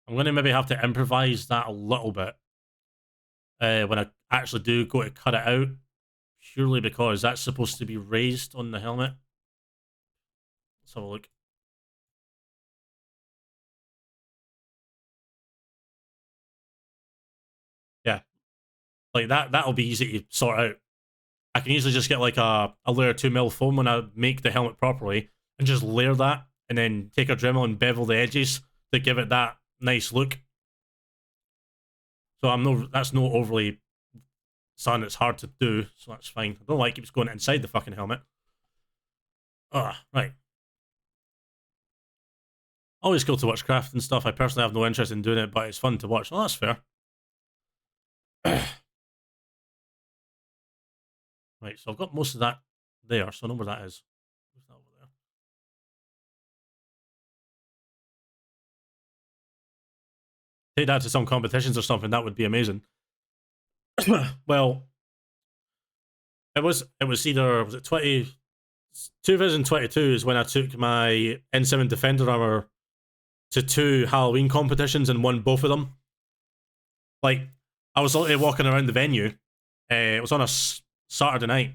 I'm gonna maybe have to improvise that a little bit when I actually do go to cut it out, purely because that's supposed to be raised on the helmet. Let's have a look. Yeah, like that'll be easy to sort out. I can easily just get like a layer 2mm foam when I make the helmet properly and just layer that and then take a Dremel and bevel the edges to give it that nice look. So that's no overly something that's hard to do, so that's fine. I don't like it keeps going inside the fucking helmet. Right. Always cool to watch craft and stuff. I personally have no interest in doing it, but it's fun to watch. Oh, that's fair. Right, so I've got most of that there, so I know where that is. Where's that over there? Take that to some competitions or something, that would be amazing. Well, it was either, was it 2022 is when I took my N7 Defender armor to 2 Halloween competitions and won both of them. Like, I was literally walking around the venue. It was on a Saturday night.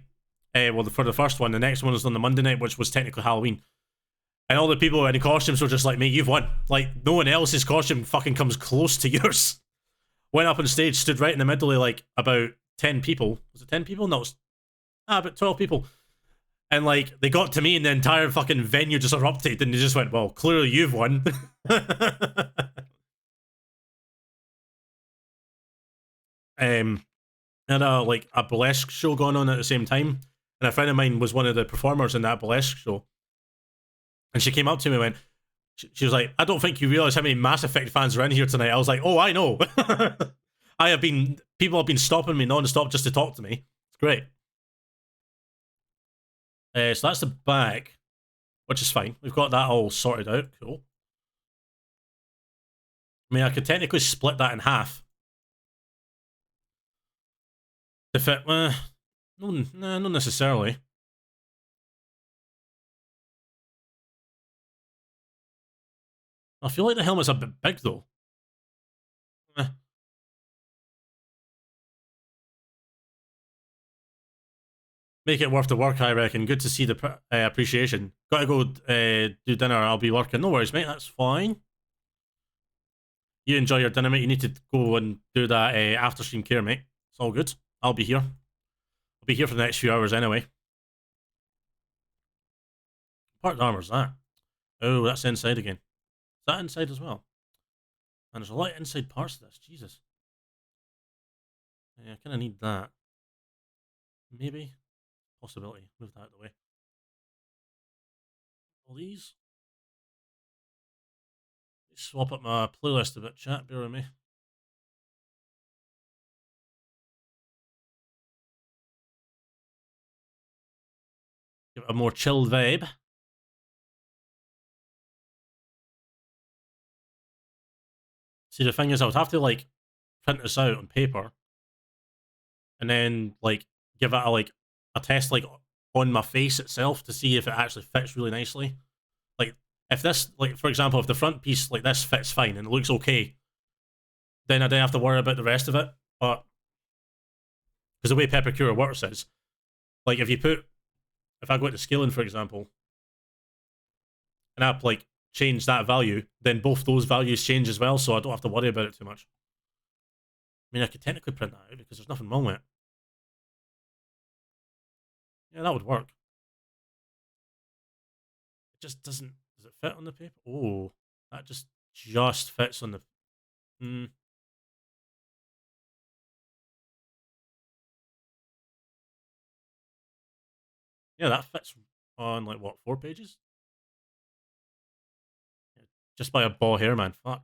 Well, for the first one, the next one was on the Monday night, which was technically Halloween. And all the people in the costumes were just like, mate, you've won. Like, no one else's costume fucking comes close to yours. Went up on stage, stood right in the middle of like about 10 people. Was it 10 people? No, it was about 12 people. And like, they got to me and the entire fucking venue just erupted and they just went, well, clearly you've won. And like a burlesque show going on at the same time. And a friend of mine was one of the performers in that burlesque show. And she came up to me and went, she was like, I don't think you realize how many Mass Effect fans are in here tonight. I was like, oh, I know. People have been stopping me non-stop just to talk to me. It's great. So that's the back, which is fine. We've got that all sorted out. Cool. I mean, I could technically split that in half. To fit, no, not necessarily. I feel like the helmet's a bit big, though. Make it worth the work, I reckon. Good to see the appreciation. Gotta go do dinner. I'll be working. No worries, mate. That's fine. You enjoy your dinner, mate. You need to go and do that after stream care, mate. It's all good. I'll be here. I'll be here for the next few hours anyway. Part armor's that. Oh, that's inside again. Is that inside as well? And there's a lot of inside parts of this. Jesus. Yeah, I kind of need that. Maybe. Possibility. Move that out of the way. All these. Swap up my playlist a bit, chat. Bear with me. Give it a more chilled vibe. See, the thing is, I would have to, like, print this out on paper and then, like, give it a test, like, on my face itself to see if it actually fits really nicely. Like, if this, like, for example, if the front piece like this fits fine and it looks okay, then I don't have to worry about the rest of it. But because the way Pepakura works is, like, if I go into scaling, for example, and I like change that value, then both those values change as well, so I don't have to worry about it too much. I mean, I could technically print that out because there's nothing wrong with it. Yeah, that would work. It just doesn't. Does it fit on the paper? Oh, that just fits on the. Yeah, that fits on like what, 4 pages? Yeah, just by a ball hair, man. Fuck.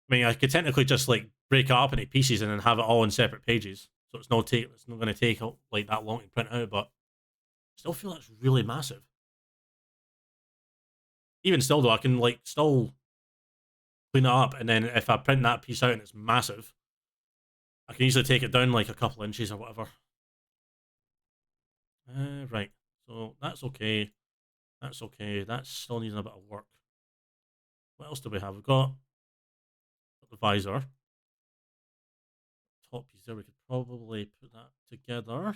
I mean, I could technically just like break it up into pieces and then have it all in separate pages, so it's not going to take like that long to print out. But I still feel that's really massive. Even still, though, I can like still clean it up, and then if I print that piece out and it's massive, I can easily take it down like a couple inches or whatever. Right. So that's okay. That's okay. That's still needing a bit of work. What else do we have? We've got the visor. Top piece there. We could probably put that together.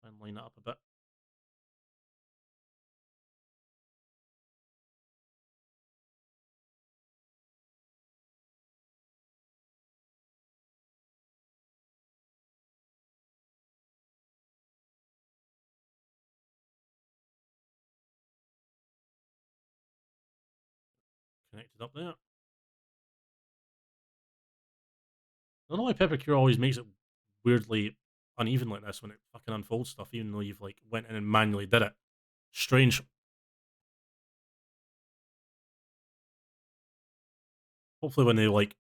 Try and line that up a bit. Connected up there. I don't know why Pepakura always makes it weirdly uneven like this when it fucking unfolds stuff, even though you've like went in and manually did it. Strange. Hopefully when they like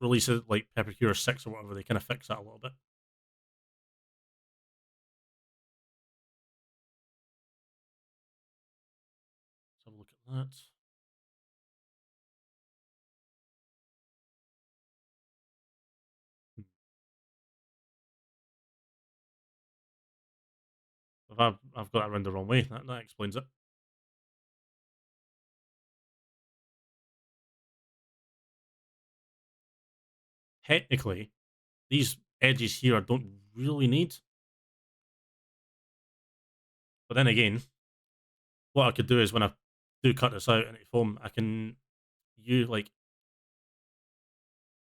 release it like Pepakura 6 or whatever, they kind of fix that a little bit. Let's have a look at that. I've got it around the wrong way. That explains it. Technically, these edges here I don't really need. But then again, what I could do is when I do cut this out and it foam, I can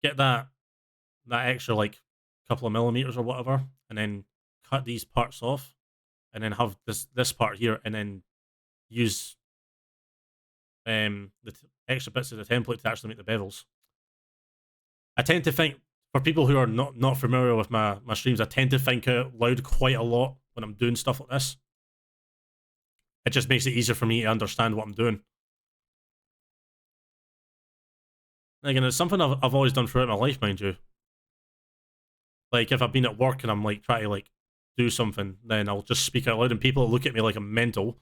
get that extra like couple of millimeters or whatever, and then cut these parts off, and then have this part here, and then use the extra bits of the template to actually make the bevels. I tend to think, for people who are not familiar with my streams, I tend to think out loud quite a lot when I'm doing stuff like this. It just makes it easier for me to understand what I'm doing. And again, it's something I've always done throughout my life, mind you. Like, if I've been at work and I'm like trying to like do something, then I'll just speak out loud and people look at me like I'm mental.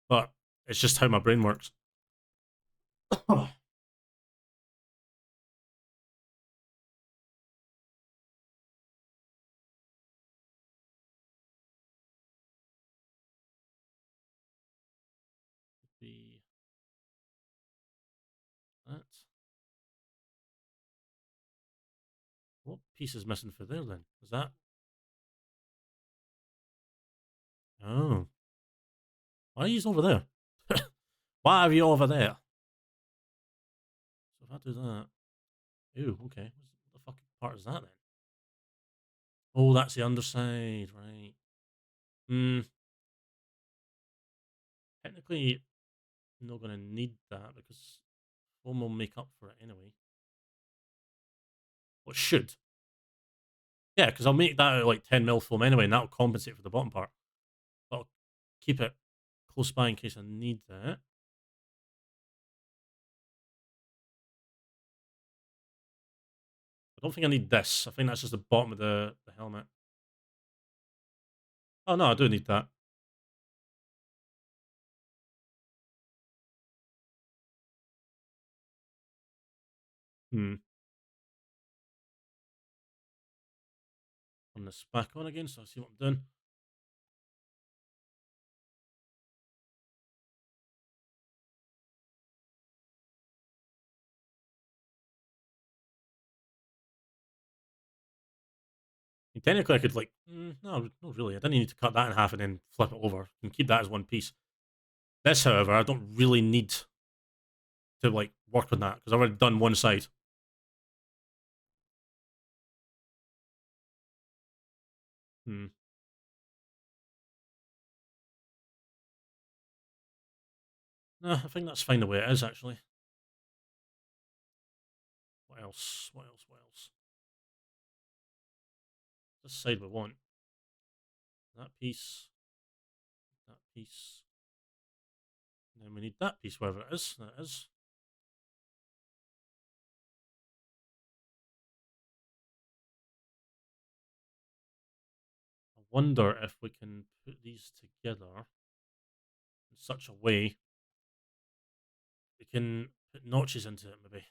But it's just how my brain works. Be that. What piece is missing for there then? Is that? Oh. Why are you over there? Why are you over there? So if I do that. Ooh, okay. What the fuck part is that then? Oh, that's the underside, right. Technically, I'm not going to need that because foam will make up for it anyway. Well, it should. Yeah, because I'll make that out like 10mm foam anyway, and that'll compensate for the bottom part. But I'll keep it close by in case I need that. I don't think I need this. I think that's just the bottom of the helmet. Oh, no, I do need that. On this back on again, so I see what I'm doing. And technically, I could like, no, not really. I didn't need to cut that in half and then flip it over and keep that as one piece. This, however, I don't really need to like work with that because I've already done one side. No, I think that's fine the way it is, actually. What else? What else? What else? This side we want. That piece. That piece. And then we need that piece, wherever it is. That is. I wonder if we can put these together in such a way we can Put notches into it, maybe.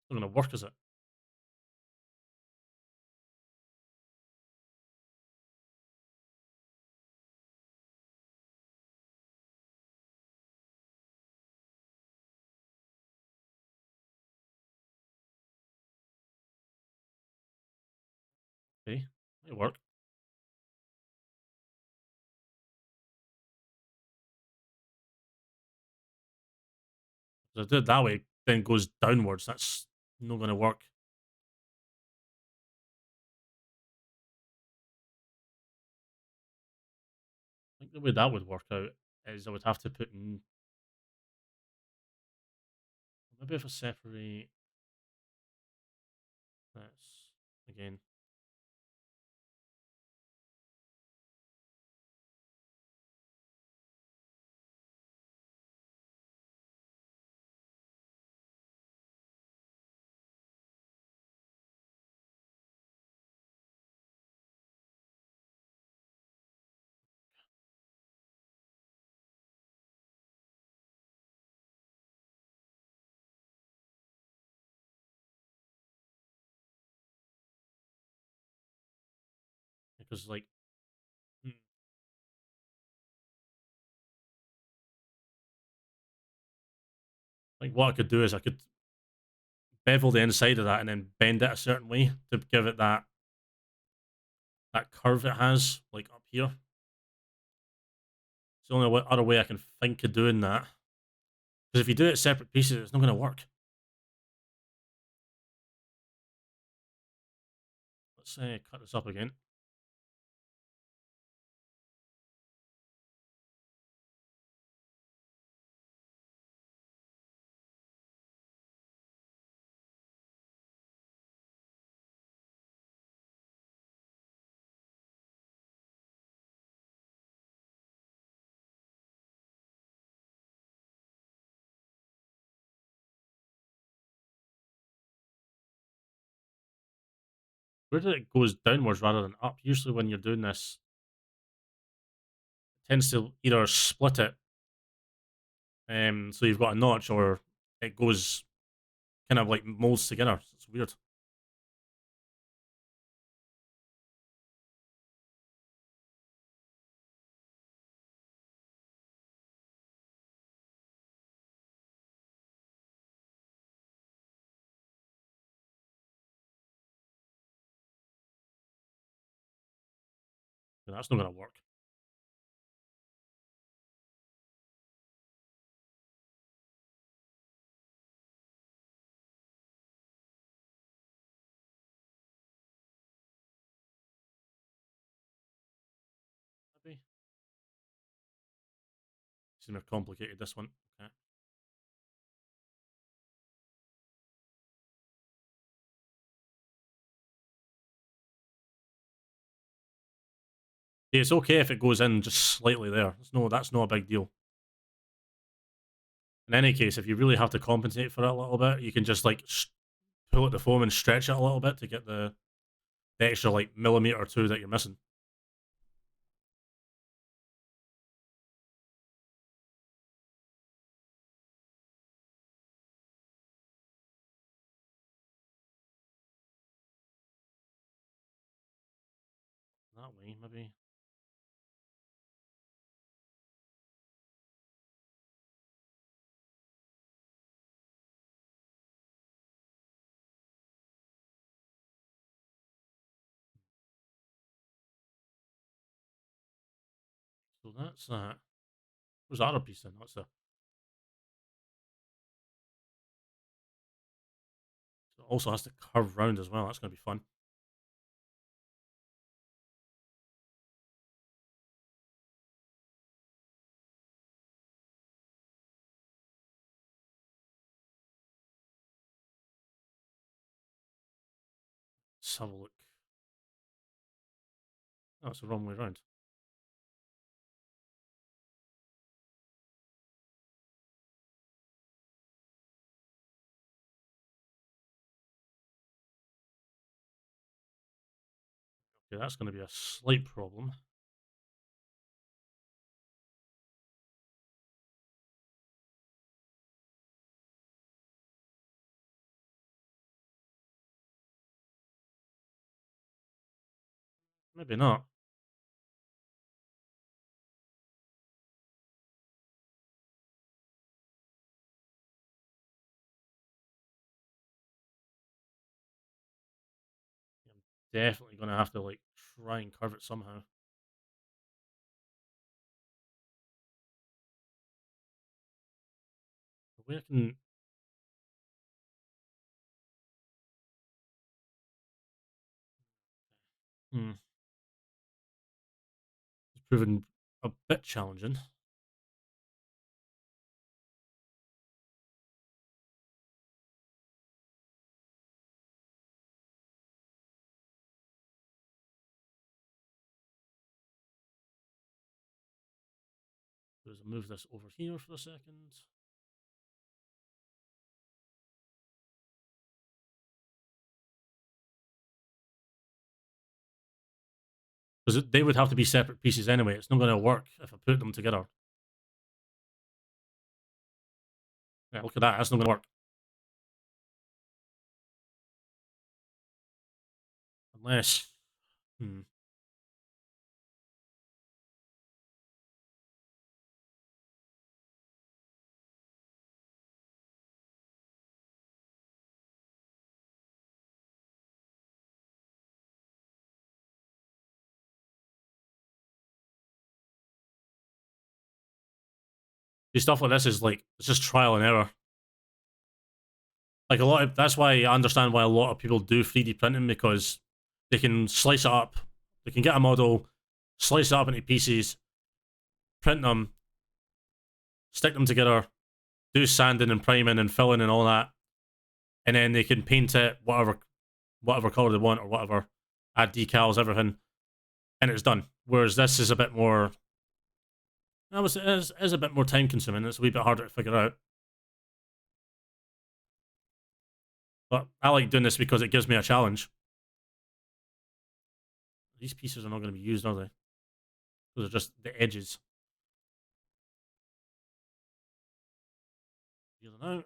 It's not going to work, is it? Okay, might work. If I do it that way, then goes downwards. That's not going to work. I think the way that would work out is I would have to put in. Maybe if I separate this again. Because, hmm, like what I could do is I could bevel the inside of that and then bend it a certain way to give it that curve it has, like up here. It's the only other way I can think of doing that. Because if you do it separate pieces, it's not going to work. Let's cut this up again. Where did it goes downwards rather than up? Usually when you're doing this, it tends to either split it, so you've got a notch, or it goes kind of like molds together. It's weird. That's not going to work. Maybe. It's more complicated, this one. Okay. Yeah, it's okay if it goes in just slightly there. That's not a big deal. In any case, if you really have to compensate for it a little bit, you can just like pull at the foam and stretch it a little bit to get the extra like millimeter or two that you're missing. That way, maybe. So that's that. Where's the other piece then? That's the. So it also has to curve round as well. That's going to be fun. Let's have a look. Oh, it's the wrong way around. Okay, that's going to be a slight problem. Maybe not. I'm definitely going to have to like try and curve it somehow. The way I can... It's proven a bit challenging. Let's move this over here for a second. Because they would have to be separate pieces anyway. It's not going to work if I put them together. Yeah, look at that. That's not going to work. Unless... Stuff like this is like, it's just trial and error. Like a lot of, that's why I understand why a lot of people do 3D printing, because they can slice it up. They can get a model, slice it up into pieces, print them, stick them together, do sanding and priming and filling and all that, and then they can paint it whatever color they want or whatever, add decals, everything, and it's done. Whereas this is a bit more... It is a bit more time consuming. It's a wee bit harder to figure out. But I like doing this because it gives me a challenge. These pieces are not going to be used, are they? Those are just the edges. Feel them out.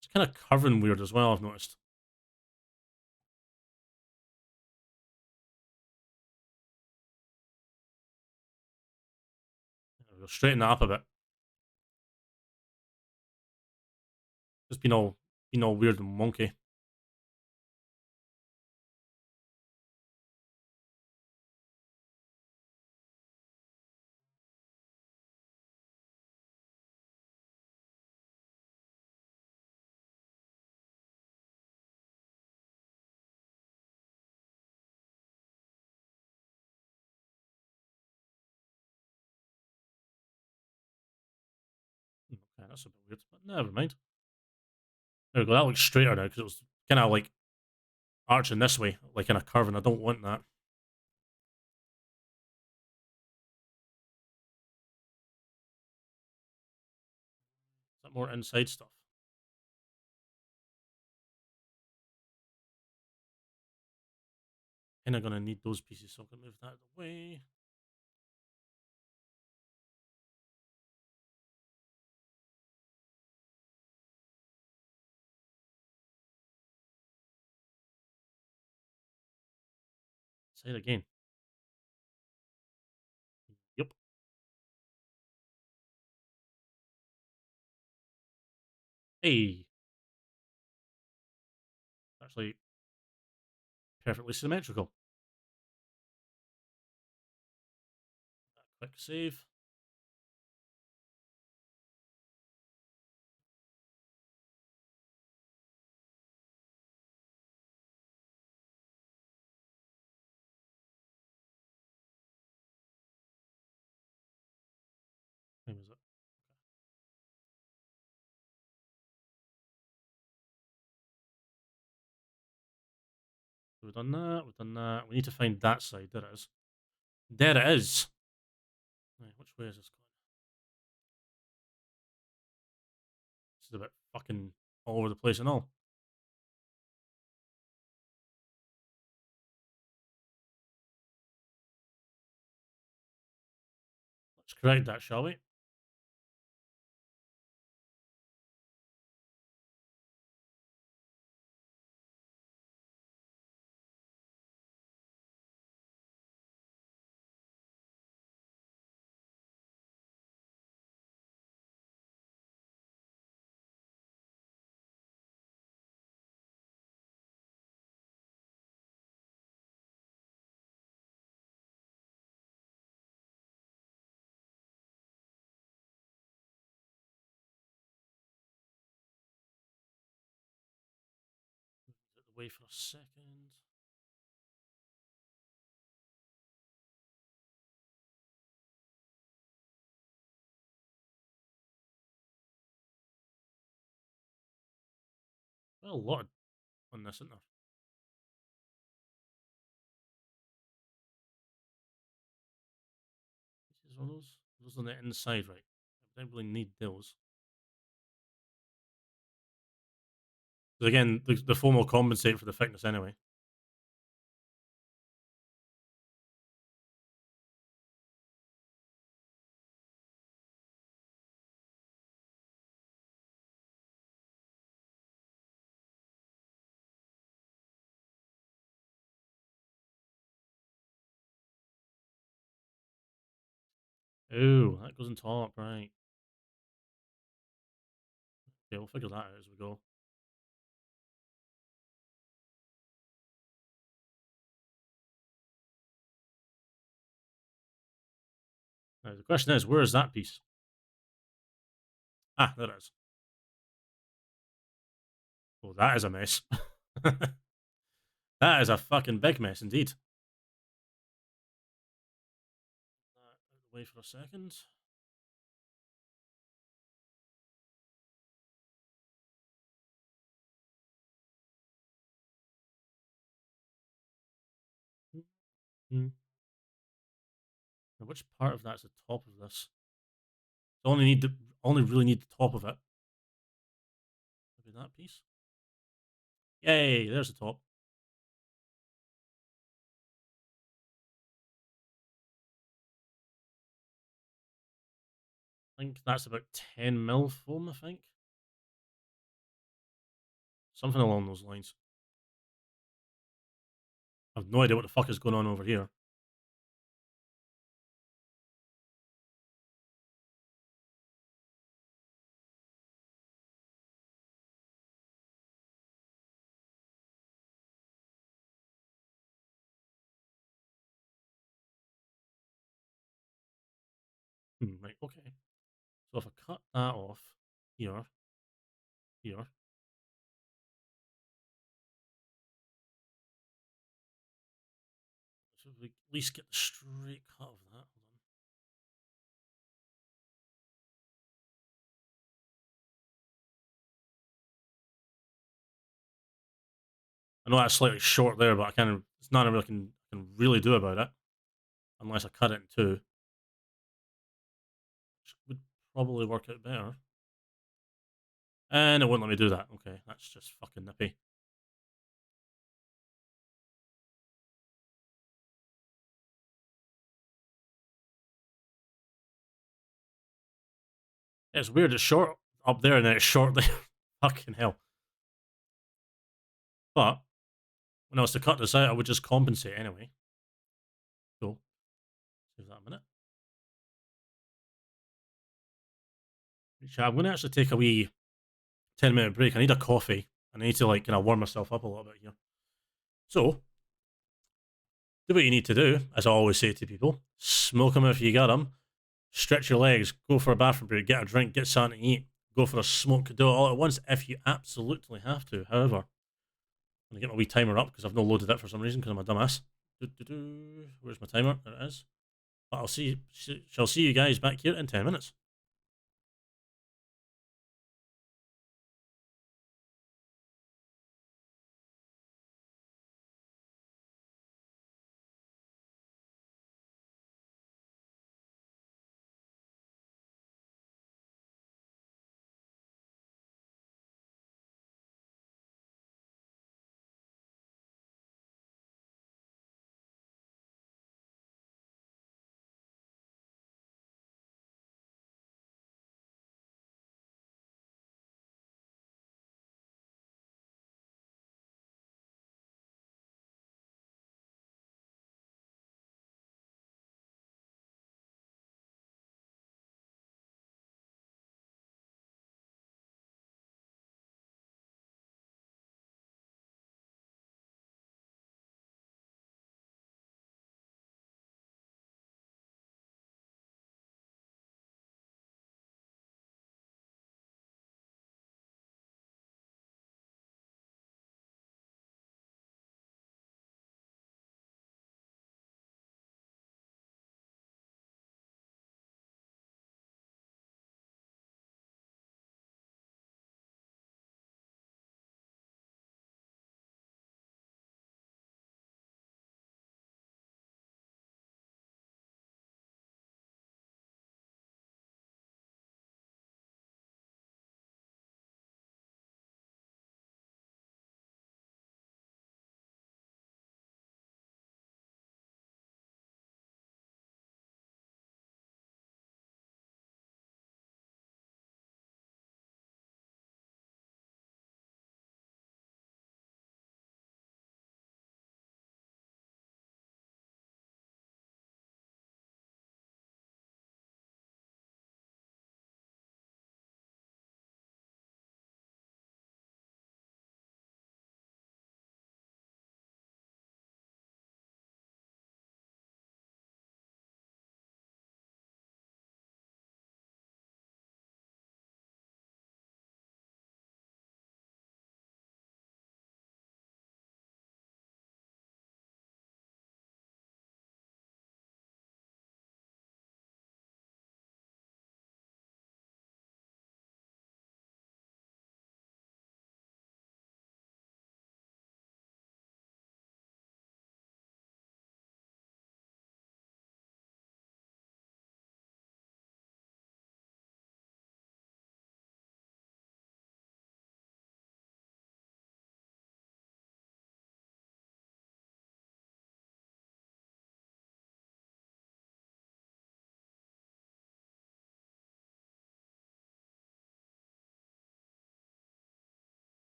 It's kind of curving weird as well, I've noticed. We'll straighten that up a bit. Just been all weird and wonky. Okay, that's a bit weird, but never mind. There we go. That looks straighter now because it was kind of like arching this way, like in a curve, and I don't want that. Is that more inside stuff? Kind of gonna need those pieces, so I'm gonna move that out of the way. Say it again. Yep. Hey. Actually, perfectly symmetrical. Quick save. When was it? We've done that. We've done that. We need to find that side. There it is. There it is. Which way is this going? This is a bit fucking all over the place and all. Let's correct that, shall we? Wait for a second. Well, a lot on this, isn't there? These are those. Those on the inside, right? I don't really need those. Because again, the foam will compensate for the thickness anyway. Oh, that goes on top, right. Okay, we'll figure that out as we go. Now, the question is, where is that piece? Ah, there it is. Oh, that is a mess. That is a fucking big mess indeed. Wait for a second. Now, which part of that's the top of this? I only really need the top of it. Maybe that piece. Yay! There's the top. I think that's about 10 mil foam. I think something along those lines. I have no idea what the fuck is going on over here. Right, okay. So if I cut that off here, here, so we at least get the straight cut of that. Hold on. I know that's slightly short there, but it's not really can really do about it unless I cut it in two, which would probably work out better. And it wouldn't let me do that. Okay, that's just fucking nippy. It's weird. It's short up there and then it's short there. Fucking hell. But when I was to cut this out, I would just compensate anyway. So, save that a minute. I'm going to actually take a wee 10-minute break. I need a coffee. I need to like kind of warm myself up a little bit here. So, do what you need to do, as I always say to people. Smoke them if you got them. Stretch your legs. Go for a bathroom break. Get a drink. Get something to eat. Go for a smoke. Do it all at once if you absolutely have to. However, I'm going to get my wee timer up because I've not loaded it for some reason because I'm a dumbass. Where's my timer? There it is. But shall see you guys back here in 10 minutes.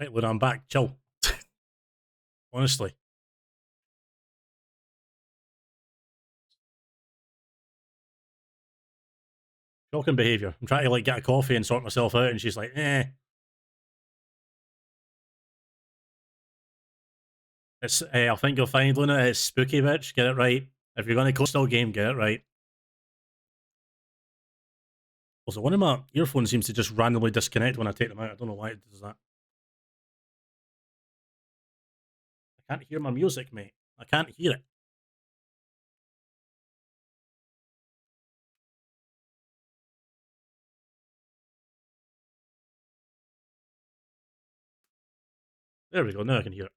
Right, Luna, I'm back. Chill. Honestly. Shocking behaviour. I'm trying to like get a coffee and sort myself out, and she's like, eh. It's I think you'll find, Luna, it's spooky, bitch. Get it right. If you're gonna coastal game, get it right. Also, one of my earphones seems to just randomly disconnect when I take them out. I don't know why it does that. I can't hear my music, mate. I can't hear it. There we go. Now I can hear it.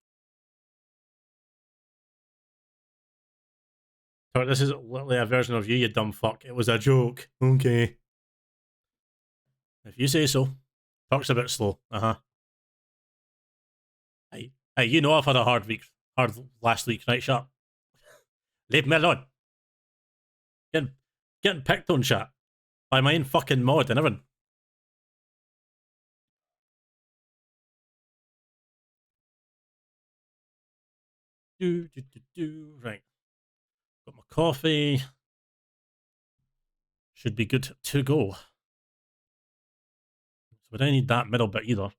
So this is literally a version of you dumb fuck. It was a joke. Okay. If you say so. Talk's a bit slow. Uh-huh. Hey, you know I've had a hard last week, right, chat? Leave me alone. Getting picked on, chat. By my own fucking mod and everything. Right. Got my coffee. Should be good to go. So we don't need that middle bit either.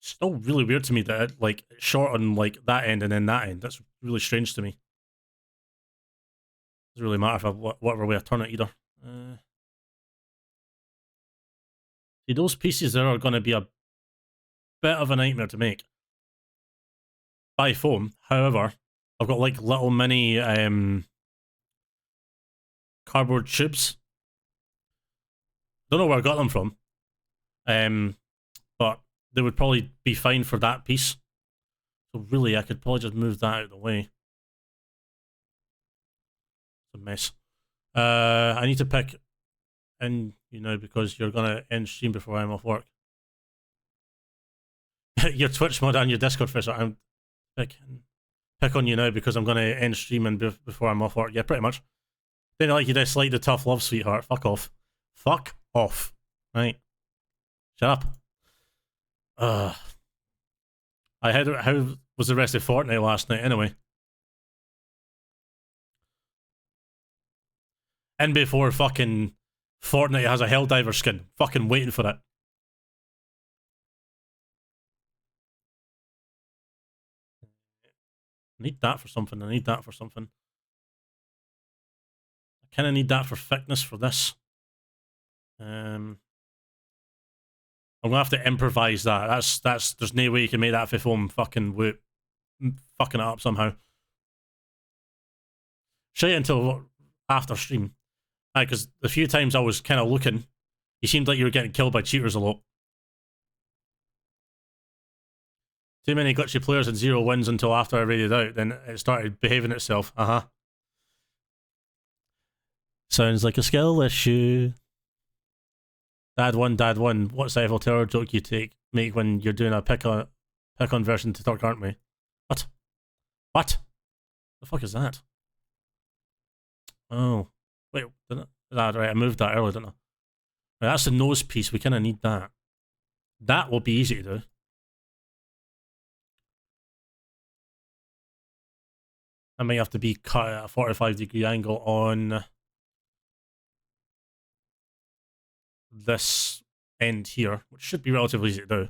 Still really weird to me that it, like, short on like that end and then that end. That's really strange to me. Doesn't really matter if whatever way I turn it either. See, those pieces there are going to be a bit of a nightmare to make by foam. However, I've got like little mini cardboard tubes. Don't know where I got them from. But they would probably be fine for that piece. So really, I could probably just move that out of the way. It's a mess. I need to pick in, you know, because you're gonna end stream before I'm off work. Your Twitch mod and your Discord first. I'm pick on you now because I'm gonna end streaming before I'm off work. Yeah, pretty much. Didn't like you dislike the tough love, sweetheart. Fuck off. Fuck off. Right. Shut up. How was the rest of Fortnite last night anyway? And before fucking Fortnite has a Helldiver skin. Fucking waiting for it. I need that for something. I need that for something. I kind of need that for thickness for this. I'm gonna have to improvise that. That's there's no way you can make that for foam fucking whoop. Fucking it up somehow. Show you until after stream. Because the few times I was kind of looking, you seemed like you were getting killed by cheaters a lot. Too many glitchy players and 0 wins until after I raided out, then it started behaving itself. Sounds like a skill issue. Dad one. What's the Eiffel Tower joke you make when you're doing a pick-on version to Turk, aren't we? What? What? The fuck is that? Oh. Wait, didn't I? Right, I moved that earlier, didn't I? Right, that's the nose piece. We kind of need that. That will be easy to do. I might have to be cut at a 45-degree angle on this end here, which should be relatively easy to do.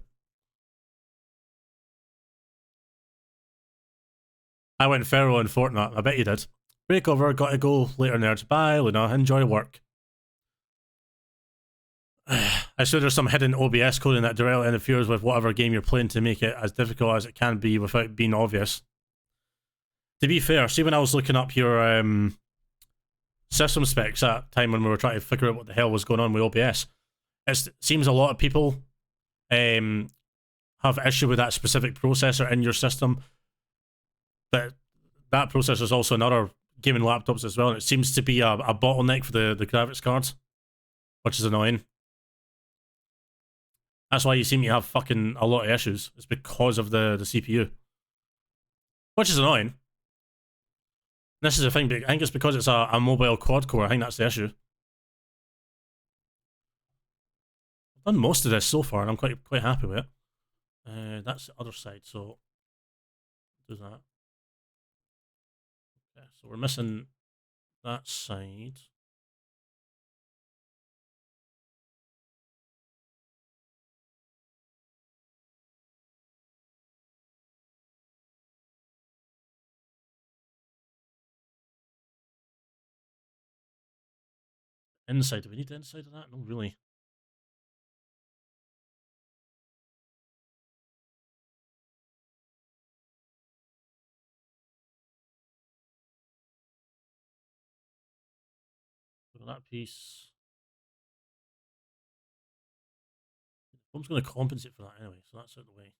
I went feral in Fortnite. I bet you did. Breakover, gotta go. Later, nerds. Bye, Luna. Enjoy work. I swear there's some hidden OBS coding that directly interferes with whatever game you're playing to make it as difficult as it can be without being obvious. To be fair, see when I was looking up your system specs at the time when we were trying to figure out what the hell was going on with OBS, it seems a lot of people have issue with that specific processor in your system. That processor is also in other gaming laptops as well, and it seems to be a bottleneck for the graphics cards, which is annoying. That's why you seem to have fucking a lot of issues. It's because of the CPU. Which is annoying. This is the thing, I think it's because it's a mobile quad core. I think that's the issue. done most of this so far, and I'm quite happy with it. That's the other side, so do that. Okay, so we're missing that side. Inside, do we need the inside of that? No, really. So that piece. I'm just going to compensate for that anyway, so that's out of the way.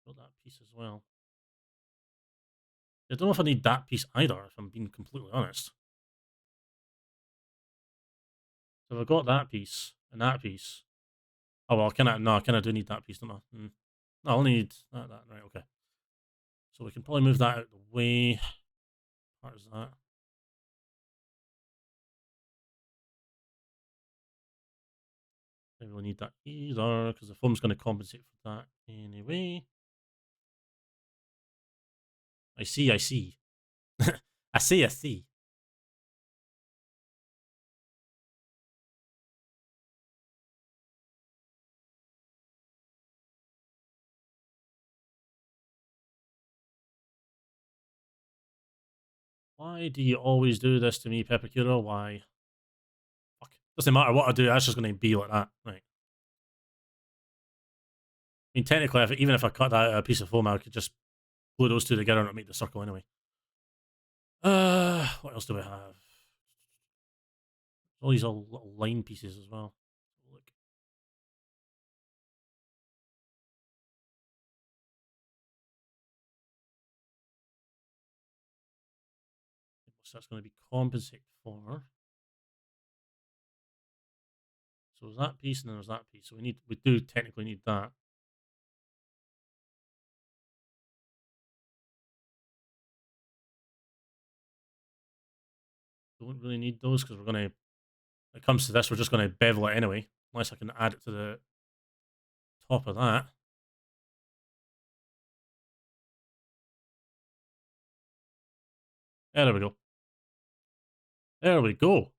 Got that piece as well. I don't know if I need that piece either, if I'm being completely honest. So if I've got that piece and that piece. Oh well, I kinda do need that piece, don't I? No, I only need that, right, okay. So we can probably move that out of the way. Part is that. I don't really need that either, because the foam's going to compensate for that anyway. I see. I see. I see. Why do you always do this to me, Pepakura? Why? Fuck. Doesn't matter what I do, that's just going to be like that. Right. I mean, technically, even if I cut that out of a piece of foam, I could just glue those two together and it'll make the circle anyway. What else do we have? All these little line pieces as well. Look. So that's going to be compensate for. So there's that piece and then there's that piece. So we do technically need that. Don't really need those because we're going to, when it comes to this, we're just going to bevel it anyway. Unless I can add it to the top of that. There we go. There we go.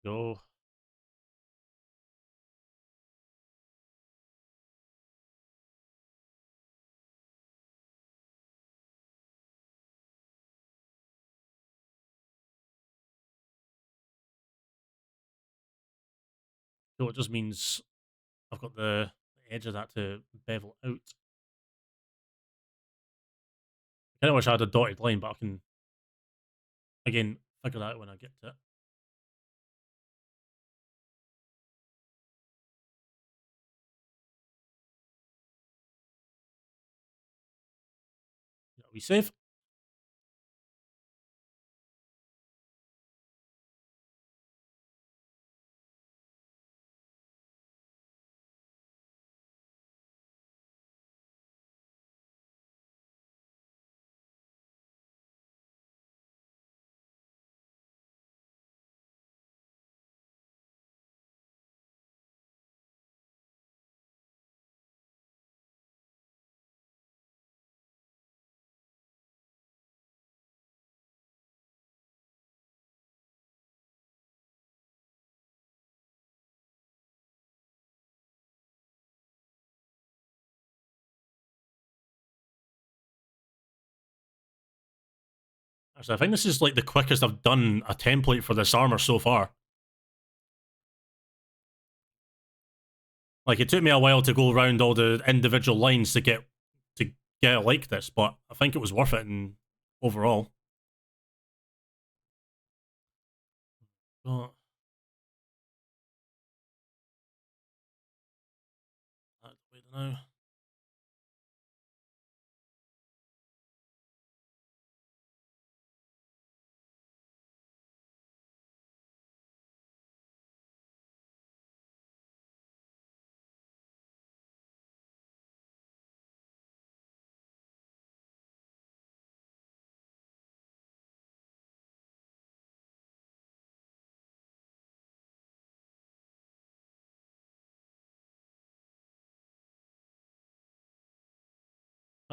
Go. So it just means I've got the edge of that to bevel out. I kind of wish I had a dotted line, but I can, again, figure that out when I get to it. Are we safe? Actually, I think this is like the quickest I've done a template for this armor so far. Like, it took me a while to go around all the individual lines to get it like this, but I think it was worth it in overall. Got that way now.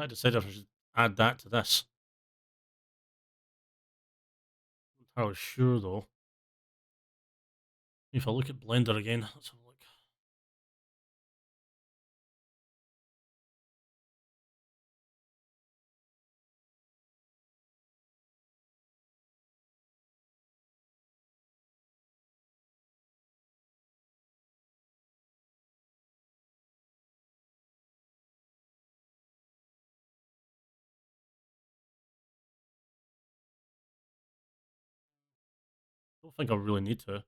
I decided if I should add that to this. I'm not entirely sure though. If I look at Blender again, let's have a look. I don't think I really need to.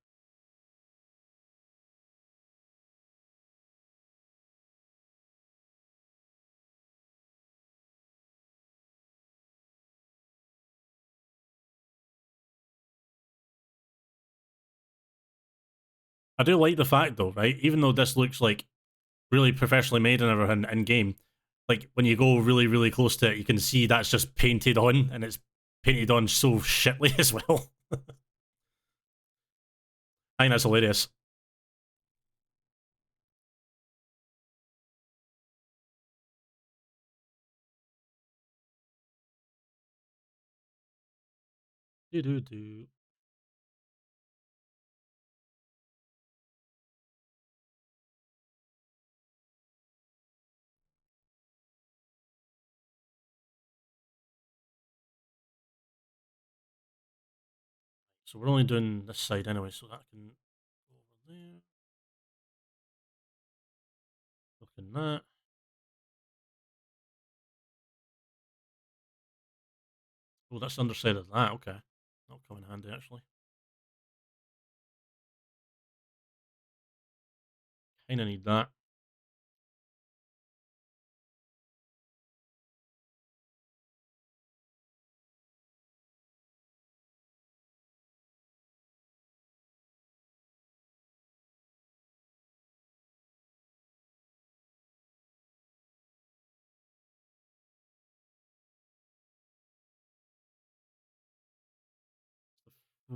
I do like the fact though, right? Even though this looks like really professionally made and everything in game, like when you go really, really close to it, you can see that's just painted on, and it's painted on so shitly as well. I think that's hilarious. Do do do. So we're only doing this side anyway, so that can go over there. Look in that. Oh, that's the underside of that. Okay, that'll come in handy actually. Kinda need that.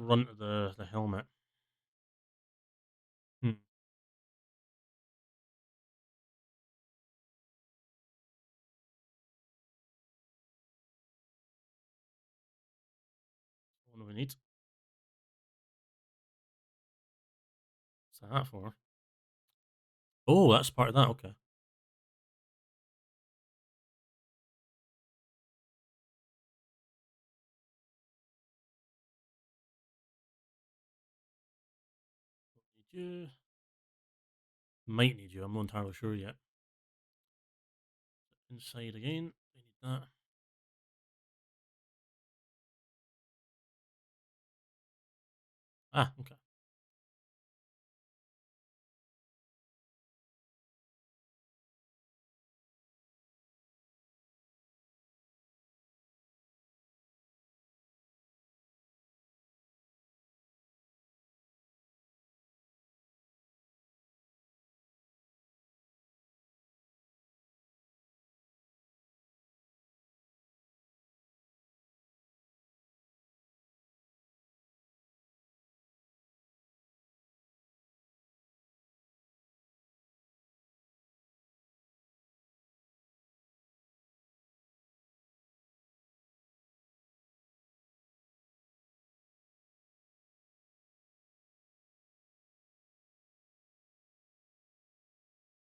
Front of the helmet. Hmm. What do we need? What's that for? Oh, that's part of that. Okay. Need you. Might need you. I'm not entirely sure yet. Inside again. We need that. Ah, okay.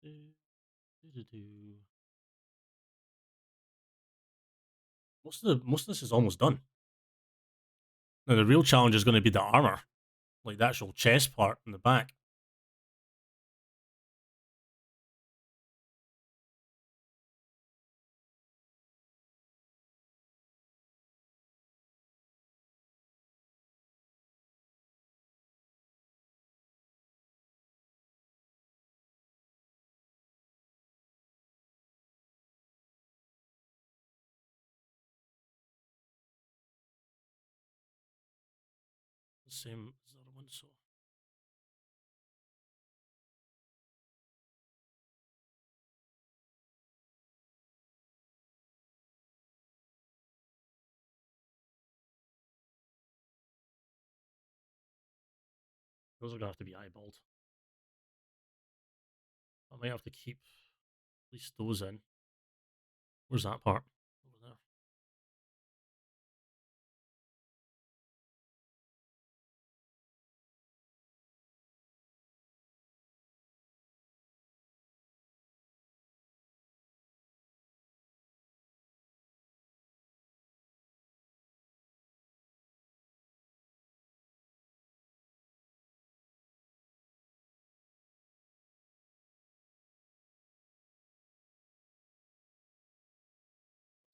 Do, do, do. Most of this is almost done. Now the real challenge is going to be the armor, like the actual chest part in the back. The same as the other one, so. Those are gonna have to be eyeballed. I might have to keep at least those in. Where's that part? Over there.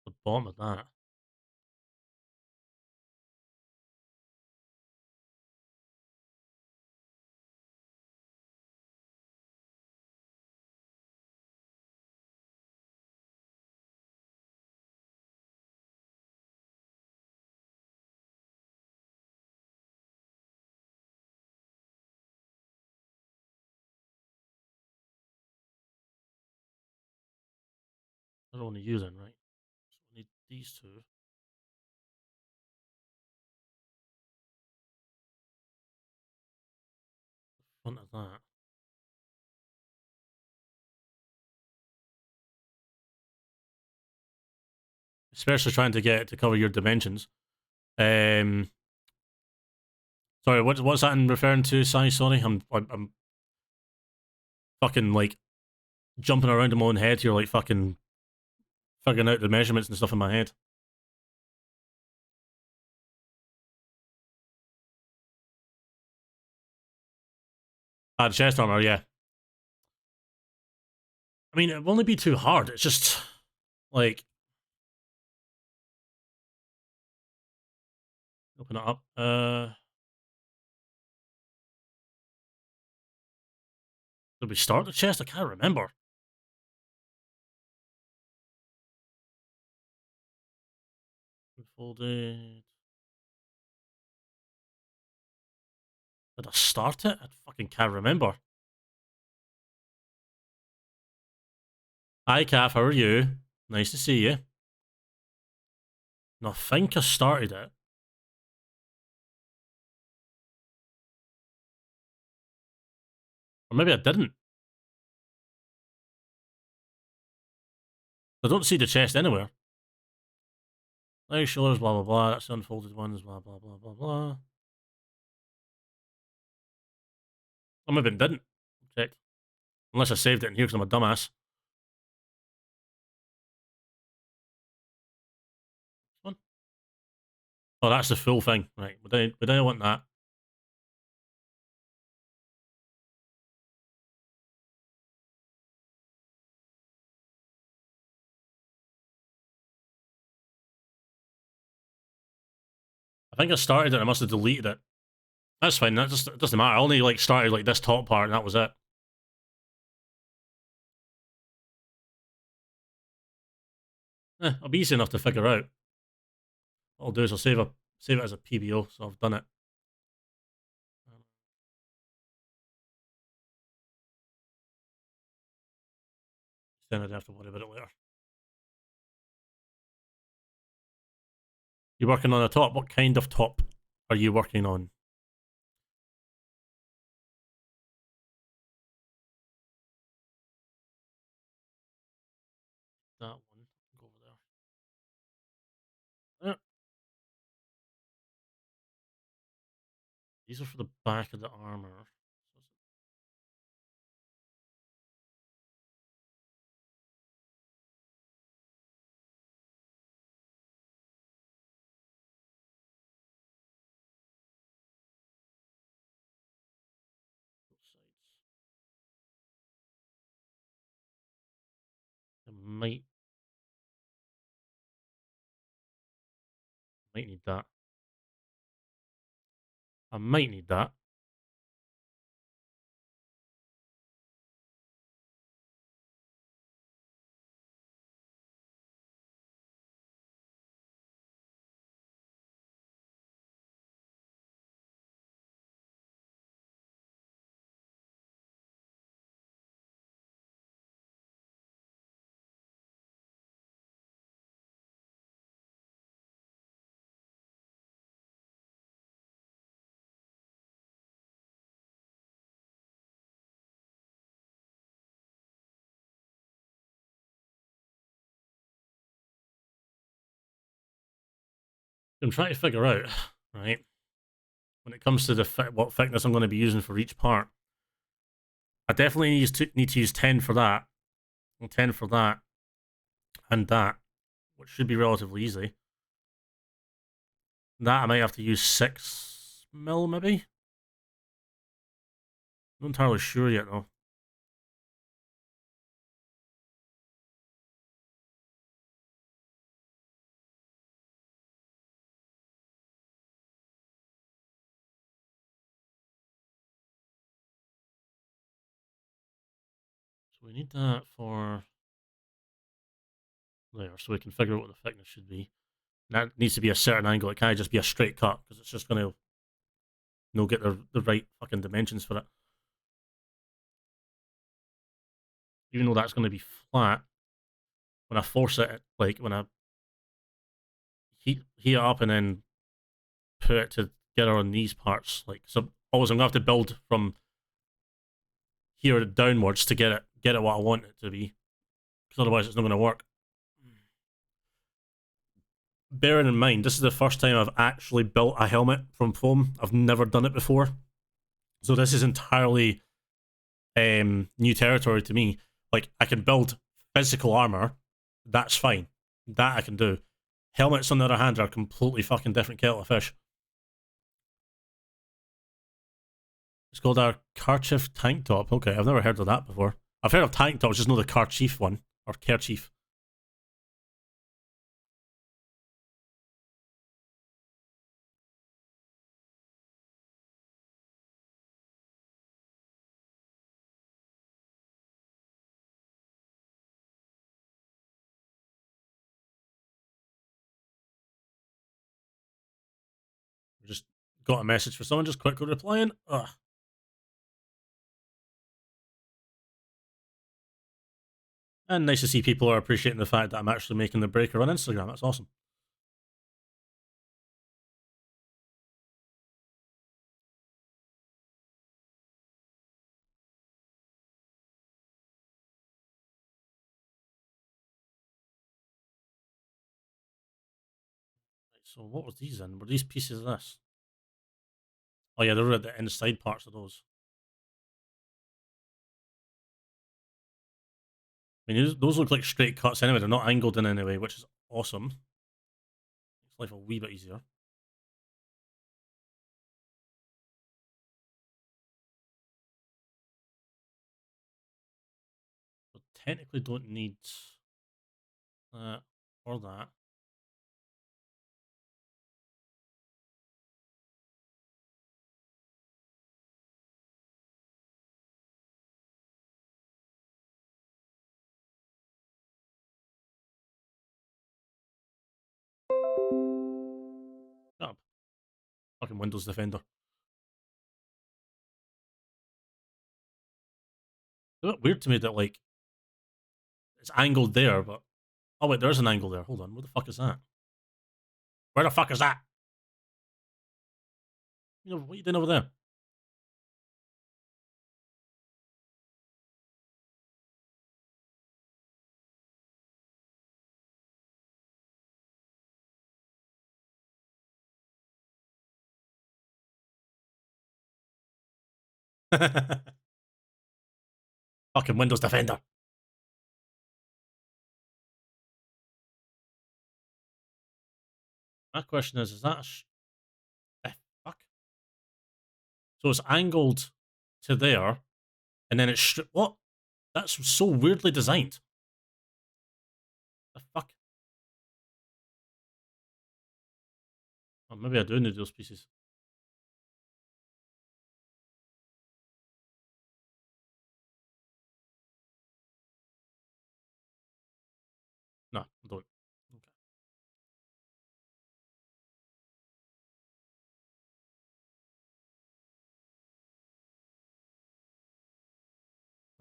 The bottom of that. I don't want to use it, right? So I need these two. The front of that. Especially trying to get it to cover your dimensions. Sorry, what's that in referring to, Si? Sorry, I'm fucking like jumping around in my own head here, like fucking figuring out the measurements and stuff in my head. Ah, the chest armor, yeah. I mean, it will only be too hard. It's just like open it up. Did we start the chest? I can't remember. Folded. Did I start it? I fucking can't remember. Hi, Kath. How are you? Nice to see you. No, I think I started it. Or maybe I didn't. I don't see the chest anywhere. Legs, shoulders, blah, blah, blah. That's the unfolded ones, blah, blah, blah, blah, blah. Or maybe it didn't. Check. Unless I saved it in here because I'm a dumbass. One. Oh, that's the full thing. Right. We don't want that. I think I started it. I must have deleted it. That's fine. That just doesn't matter. I only like started like this top part, and that was it. It'll be easy enough to figure out. What I'll do is I'll save it as a PBO, so I've done it. Then I'd have to worry about it later. You're working on a top. What kind of top are you working on? That one. Go over there. These are for the back of the armor. might need that. I might need that. I'm trying to figure out, right, when it comes to the what thickness I'm going to be using for each part. I definitely need to use 10 for that, and 10 for that, and that, which should be relatively easy. That I might have to use 6mm, maybe? Not entirely sure yet, though. So we need that for there, so we can figure out what the thickness should be. And that needs to be a certain angle. It can't just be a straight cut, because it's just going to get the right fucking dimensions for it. Even though that's going to be flat, when I force it, like when I heat it up and then put it together on these parts, like, so always I'm going to have to build from here downwards to get it what I want it to be, because otherwise it's not going to work. Bearing in mind, this is the first time I've actually built a helmet from foam. I've never done it before, so this is entirely new territory to me. Like, I can build physical armor, that's fine, that I can do. Helmets, on the other hand, are a completely fucking different kettle of fish. It's called a kerchief tank top. Okay, I've never heard of that before. I've heard of tank tops, just know the kerchief one, or kerchief. Just got a message for someone, just quickly replying. Ugh. And nice to see people are appreciating the fact that I'm actually making the breaker on Instagram. That's awesome. So what was these in? Were these pieces of this? Oh yeah, they were at the inside parts of those. I mean, those look like straight cuts anyway. They're not angled in any way, which is awesome. Makes life a wee bit easier. So technically don't need that or that. Shut up. Fucking Windows Defender. It's a bit weird to me that, like, it's angled there, but... Oh wait, there's an angle there. Hold on, where the fuck is that? Where the fuck is that? You know, what are you doing over there? Fucking Windows Defender. My question is that the fuck? So it's angled to there, and then it's what? That's so weirdly designed. The fuck? Oh, maybe I do need those pieces. No, I don't. Okay.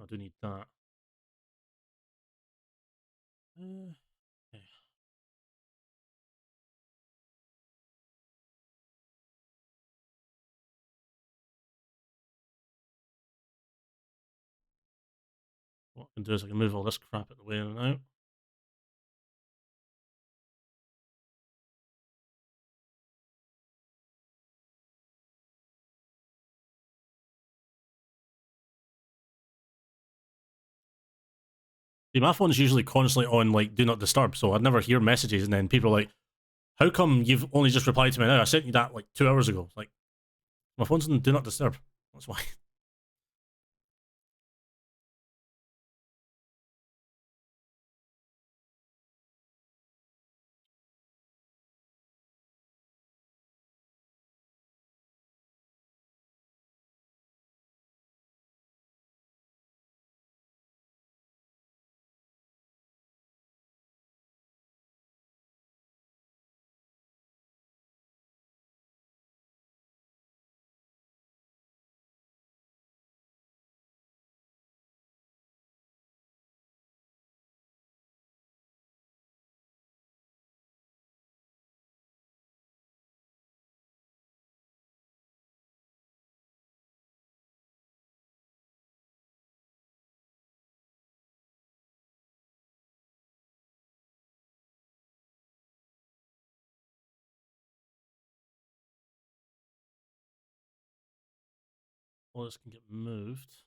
I do need that. Okay. What I can do is I can move all this crap out of the way now. See, my phone's usually constantly on like do not disturb, so I'd never hear messages, and then people are like, "How come you've only just replied to me now? I sent you that like 2 hours ago." Like, my phone's on do not disturb. That's why. All this can get moved.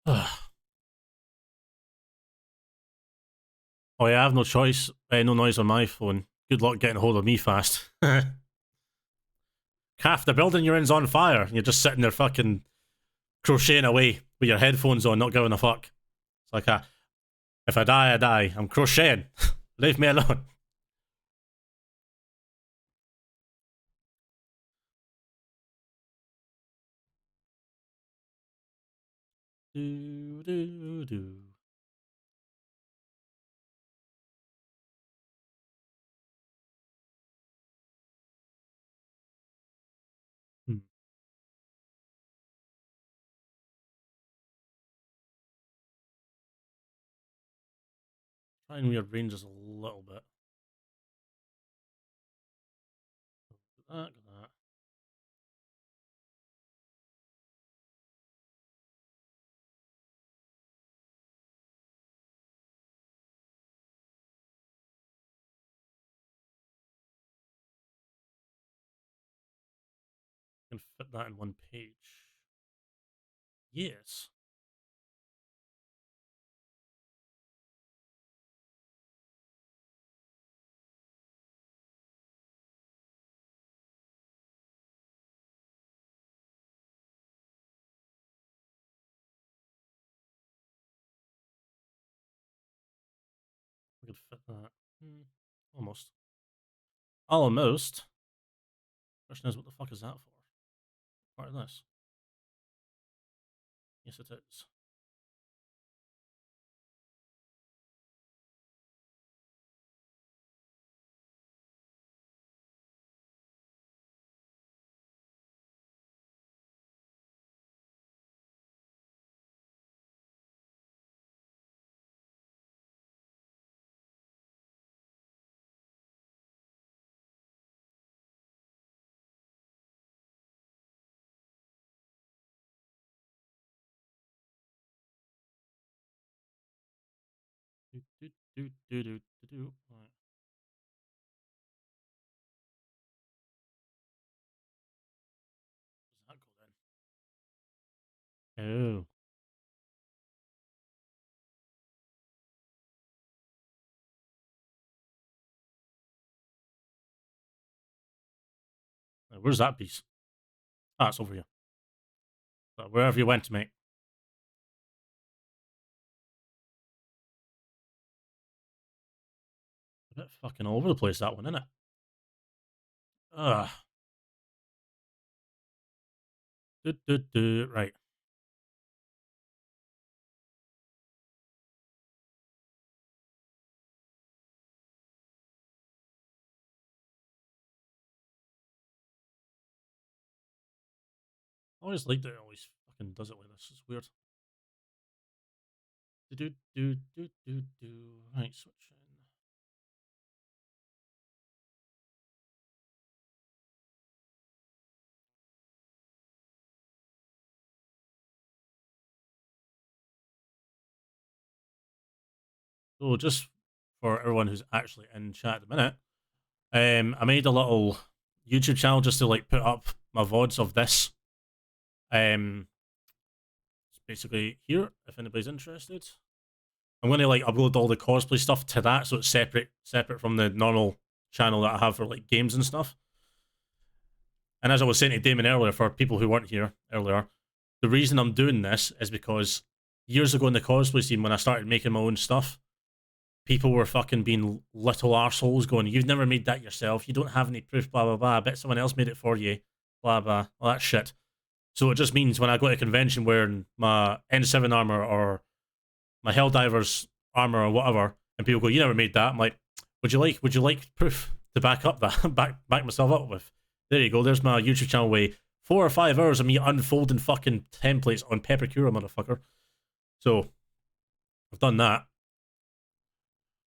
Oh yeah, I have no choice. No noise on my phone. Good luck getting hold of me fast. Calf, the building you're in's on fire. And you're just sitting there fucking crocheting away with your headphones on, not giving a fuck. It's like, if I die, I die. I'm crocheting. Leave me alone. Do, do, do. Hmm. Try and rearrange this a little bit. That, that. Can fit that in one page. Yes. We could fit that. Almost. Almost. Question is, what the fuck is that for? Part of this. Yes, it is. Do, do, do, do, do, do, do. Right. Where does that go then? Oh. Where's that piece? Ah, it's over here. So wherever you went, mate. A bit fucking all over the place, that one, isn't it? Ugh. Right. I always like that it always fucking does it like this. It's weird. Right, switch in. So just for everyone who's actually in chat at the minute, I made a little YouTube channel just to like put up my VODs of this. It's basically here if anybody's interested. I'm gonna like upload all the cosplay stuff to that, so it's separate from the normal channel that I have for like games and stuff. And as I was saying to Damon earlier, for people who weren't here earlier, the reason I'm doing this is because years ago in the cosplay scene, when I started making my own stuff, people were fucking being little arseholes going, you've never made that yourself, you don't have any proof, blah, blah, blah, I bet someone else made it for you, blah, blah, all that shit. So it just means when I go to a convention wearing my N7 armor or my Helldivers armor or whatever, and people go, you never made that, I'm like, would you like proof to back up that, back myself up with? There you go, there's my YouTube channel with 4 or 5 hours of me unfolding fucking templates on Pepakura, motherfucker. So, I've done that.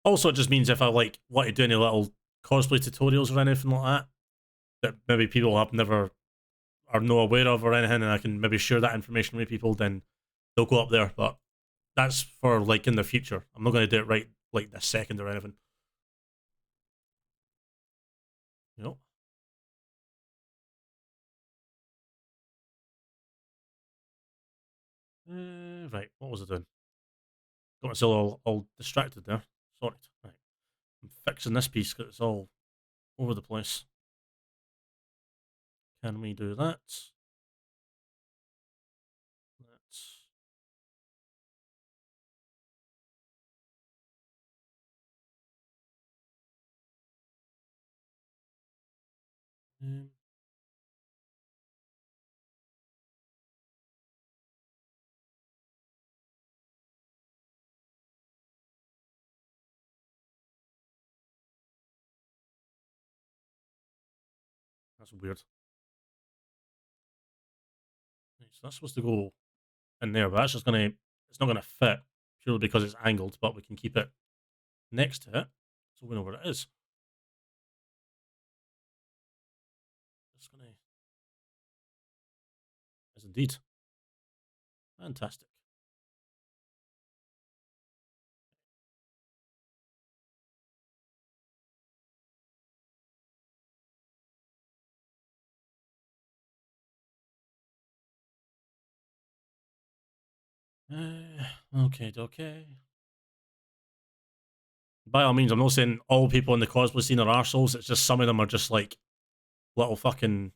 Also, it just means if I like want to do any little cosplay tutorials or anything like that, that maybe people have never are no aware of or anything, and I can maybe share that information with people, then they'll go up there. But that's for like in the future. I'm not going to do it right like this second or anything. You know. Right, what was I doing? Got myself all distracted there. Sorry. Right, I'm fixing this piece because it's all over the place. Can we do that? Let's. Um, that's weird. Right, so that's supposed to go in there, but that's just gonna, it's not gonna fit purely because it's angled, but we can keep it next to it so we know where it is. Just gonna, yes indeed. Fantastic. Okay. By all means, I'm not saying all people in the cosplay scene are arseholes, it's just some of them are just like little fucking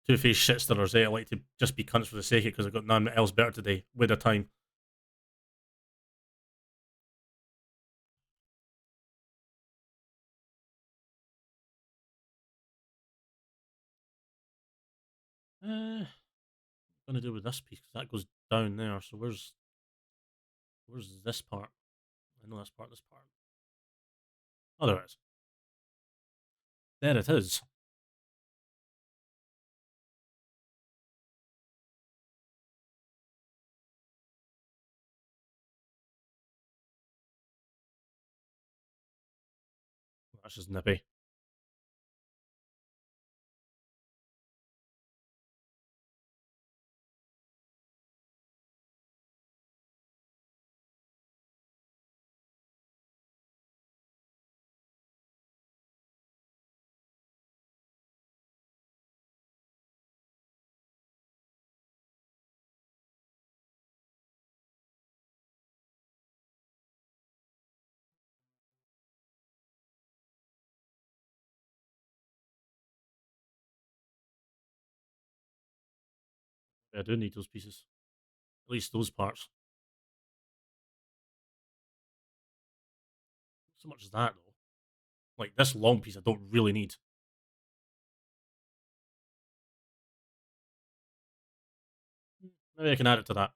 two-faced shitsters. They like to just be cunts for the sake of it because they've got nothing else better to do with their time. I'm gonna do with this piece because that goes down there. So where's this part? I know this part. Oh, there it is. There it is. That's just nippy. I do need those pieces. At least those parts. Not so much as that, though. Like, this long piece I don't really need. Maybe I can add it to that.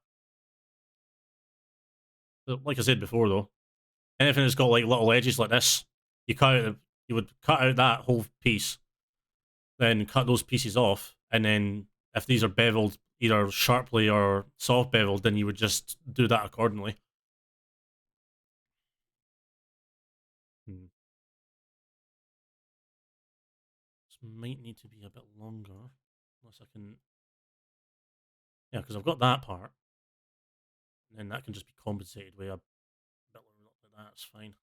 But like I said before, though, anything that's got, like, little edges like this, you would cut out that whole piece, then cut those pieces off, and then if these are beveled either sharply or soft beveled, then you would just do that accordingly. This might need to be a bit longer, unless I can... Yeah, because I've got that part, and then that can just be compensated with a bit like that, it's fine.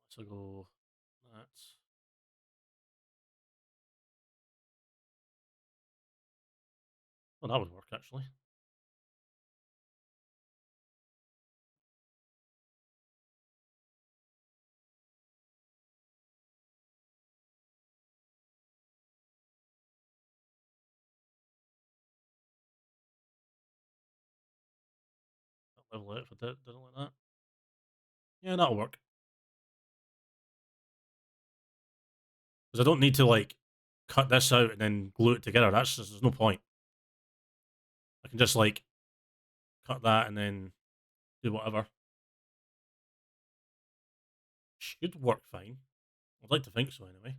So go that. Well, that would work actually. I'll level it if I did it like that. Yeah, that'll work. Because I don't need to like cut this out and then glue it together. That's just, there's no point. I can just like cut that and then do whatever. Should work fine. I'd like to think so anyway.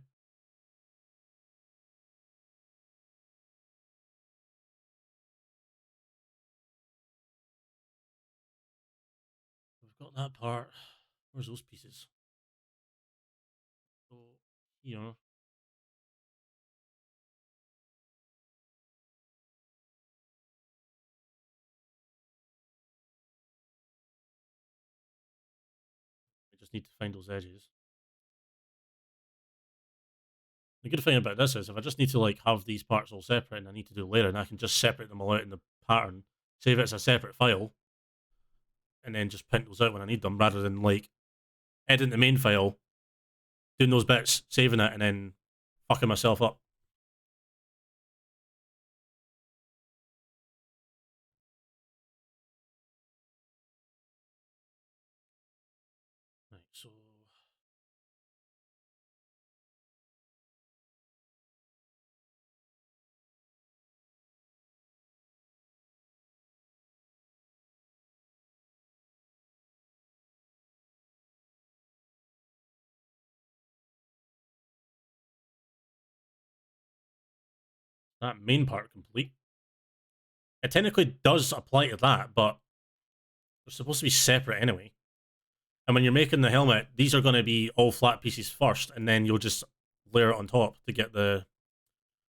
We've got that part. Where's those pieces? So here. I just need to find those edges. The good thing about this is if I just need to like have these parts all separate and I need to do later, and I can just separate them all out in the pattern, save it as a separate file, and then just print those out when I need them, rather than like editing the main file, doing those bits, saving it, and then fucking myself up. Right, so that main part complete. It technically does apply to that, but they're supposed to be separate anyway. And when you're making the helmet, these are going to be all flat pieces first, and then you'll just layer it on top to get the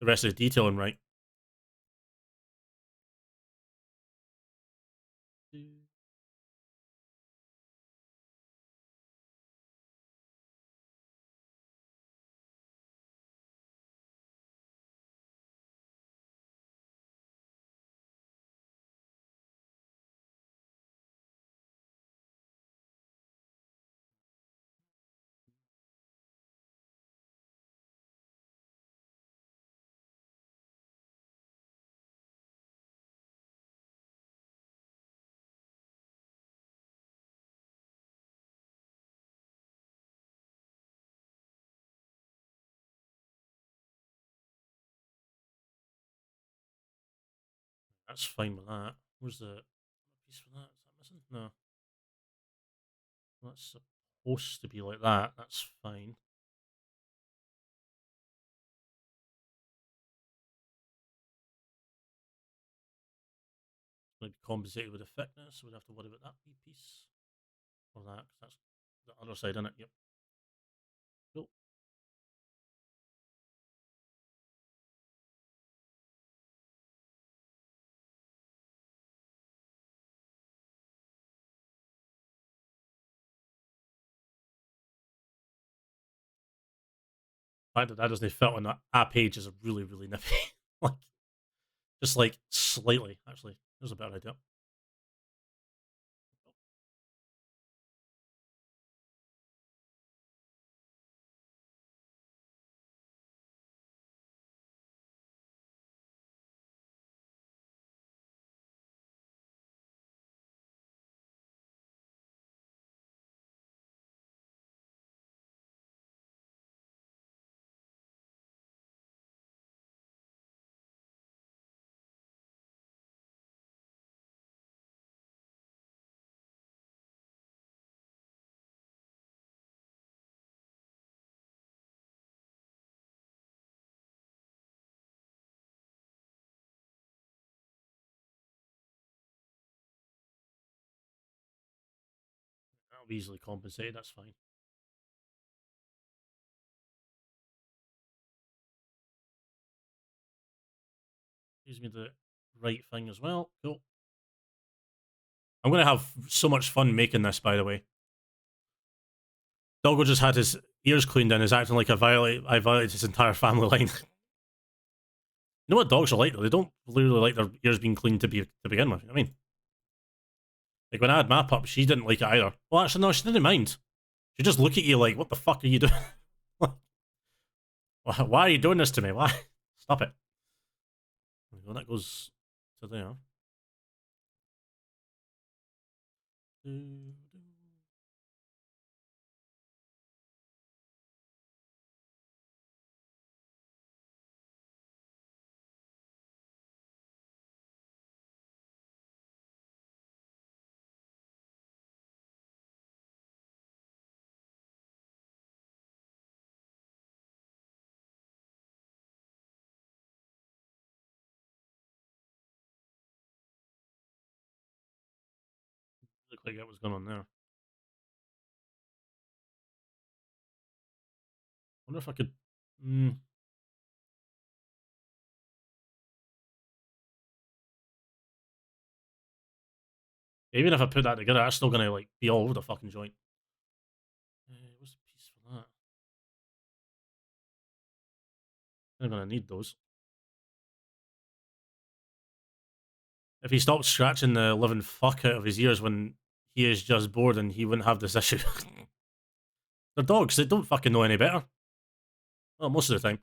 rest of the detailing right. That's fine with that. Where's the piece for that? Is that missing? No. That's supposed to be like that. That's fine. Maybe compensated with the thickness, so we'd have to worry about that wee piece. Or that, because that's the other side, isn't it? Yep. Cool. fact that that doesn't fit on a page is really, really nippy. Like, just like slightly, actually. There's a better idea. That'll be easily compensated, that's fine. Gives me the right thing as well. Cool. I'm going to have so much fun making this, by the way. Doggo just had his ears cleaned and is acting like I violated his entire family line. You know what dogs are like, though? They don't really like their ears being cleaned to begin with. I mean, like when I had my pup, she didn't like it either. Well, actually, no, she didn't mind. She just look at you like, what the fuck are you doing? Why are you doing this to me? Why? Stop it. Well, that goes to there. Looked like that was going on there. Wonder if I could. Even if I put that together, that's still gonna like be all over the fucking joint. What's the piece for that? I'm gonna need those. If he stopped scratching the living fuck out of his ears when he is just bored, and he wouldn't have this issue. They're dogs, they don't fucking know any better. Well, most of the time.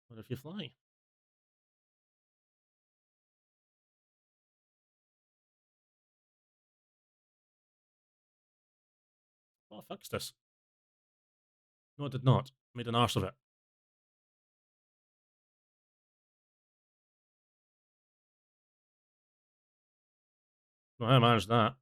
What if you fly? Oh, I fixed this. No, I did not. I made an arse of it. No, I managed that.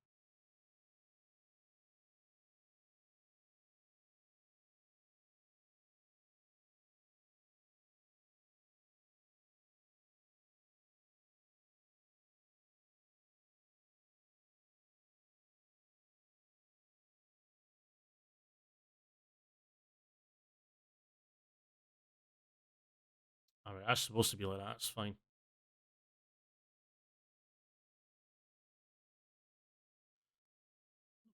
Alright, that's supposed to be like that. It's fine.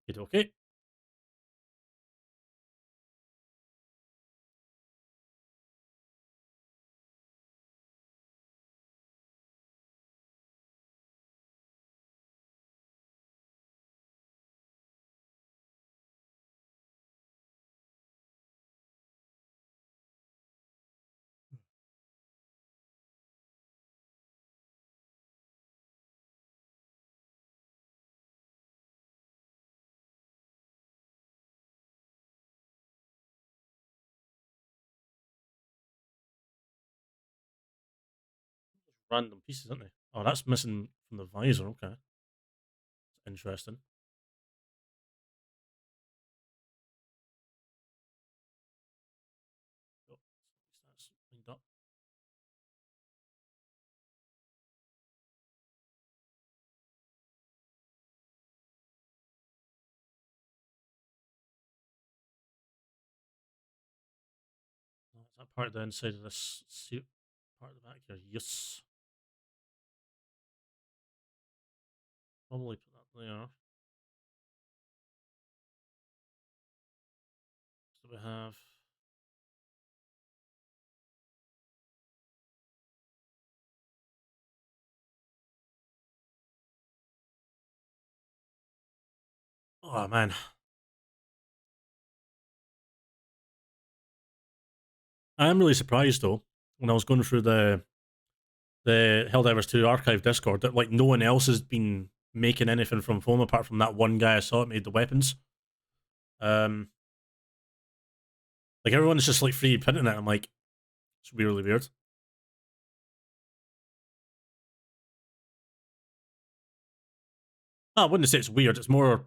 It's okay. Random pieces, aren't they? Oh, that's missing from the visor. Okay. Interesting. Oh, that's cleaned up. Oh, is that part of the inside of this suit? Part of the back here? Yes. Probably put that there. we have? Oh man. I am really surprised though, when I was going through the Helldivers 2 archive Discord, that like no one else has been making anything from foam apart from that one guy I saw that made the weapons. Like everyone's just like 3D printing it. I'm like, it's really weird. No, I wouldn't say it's weird. It's more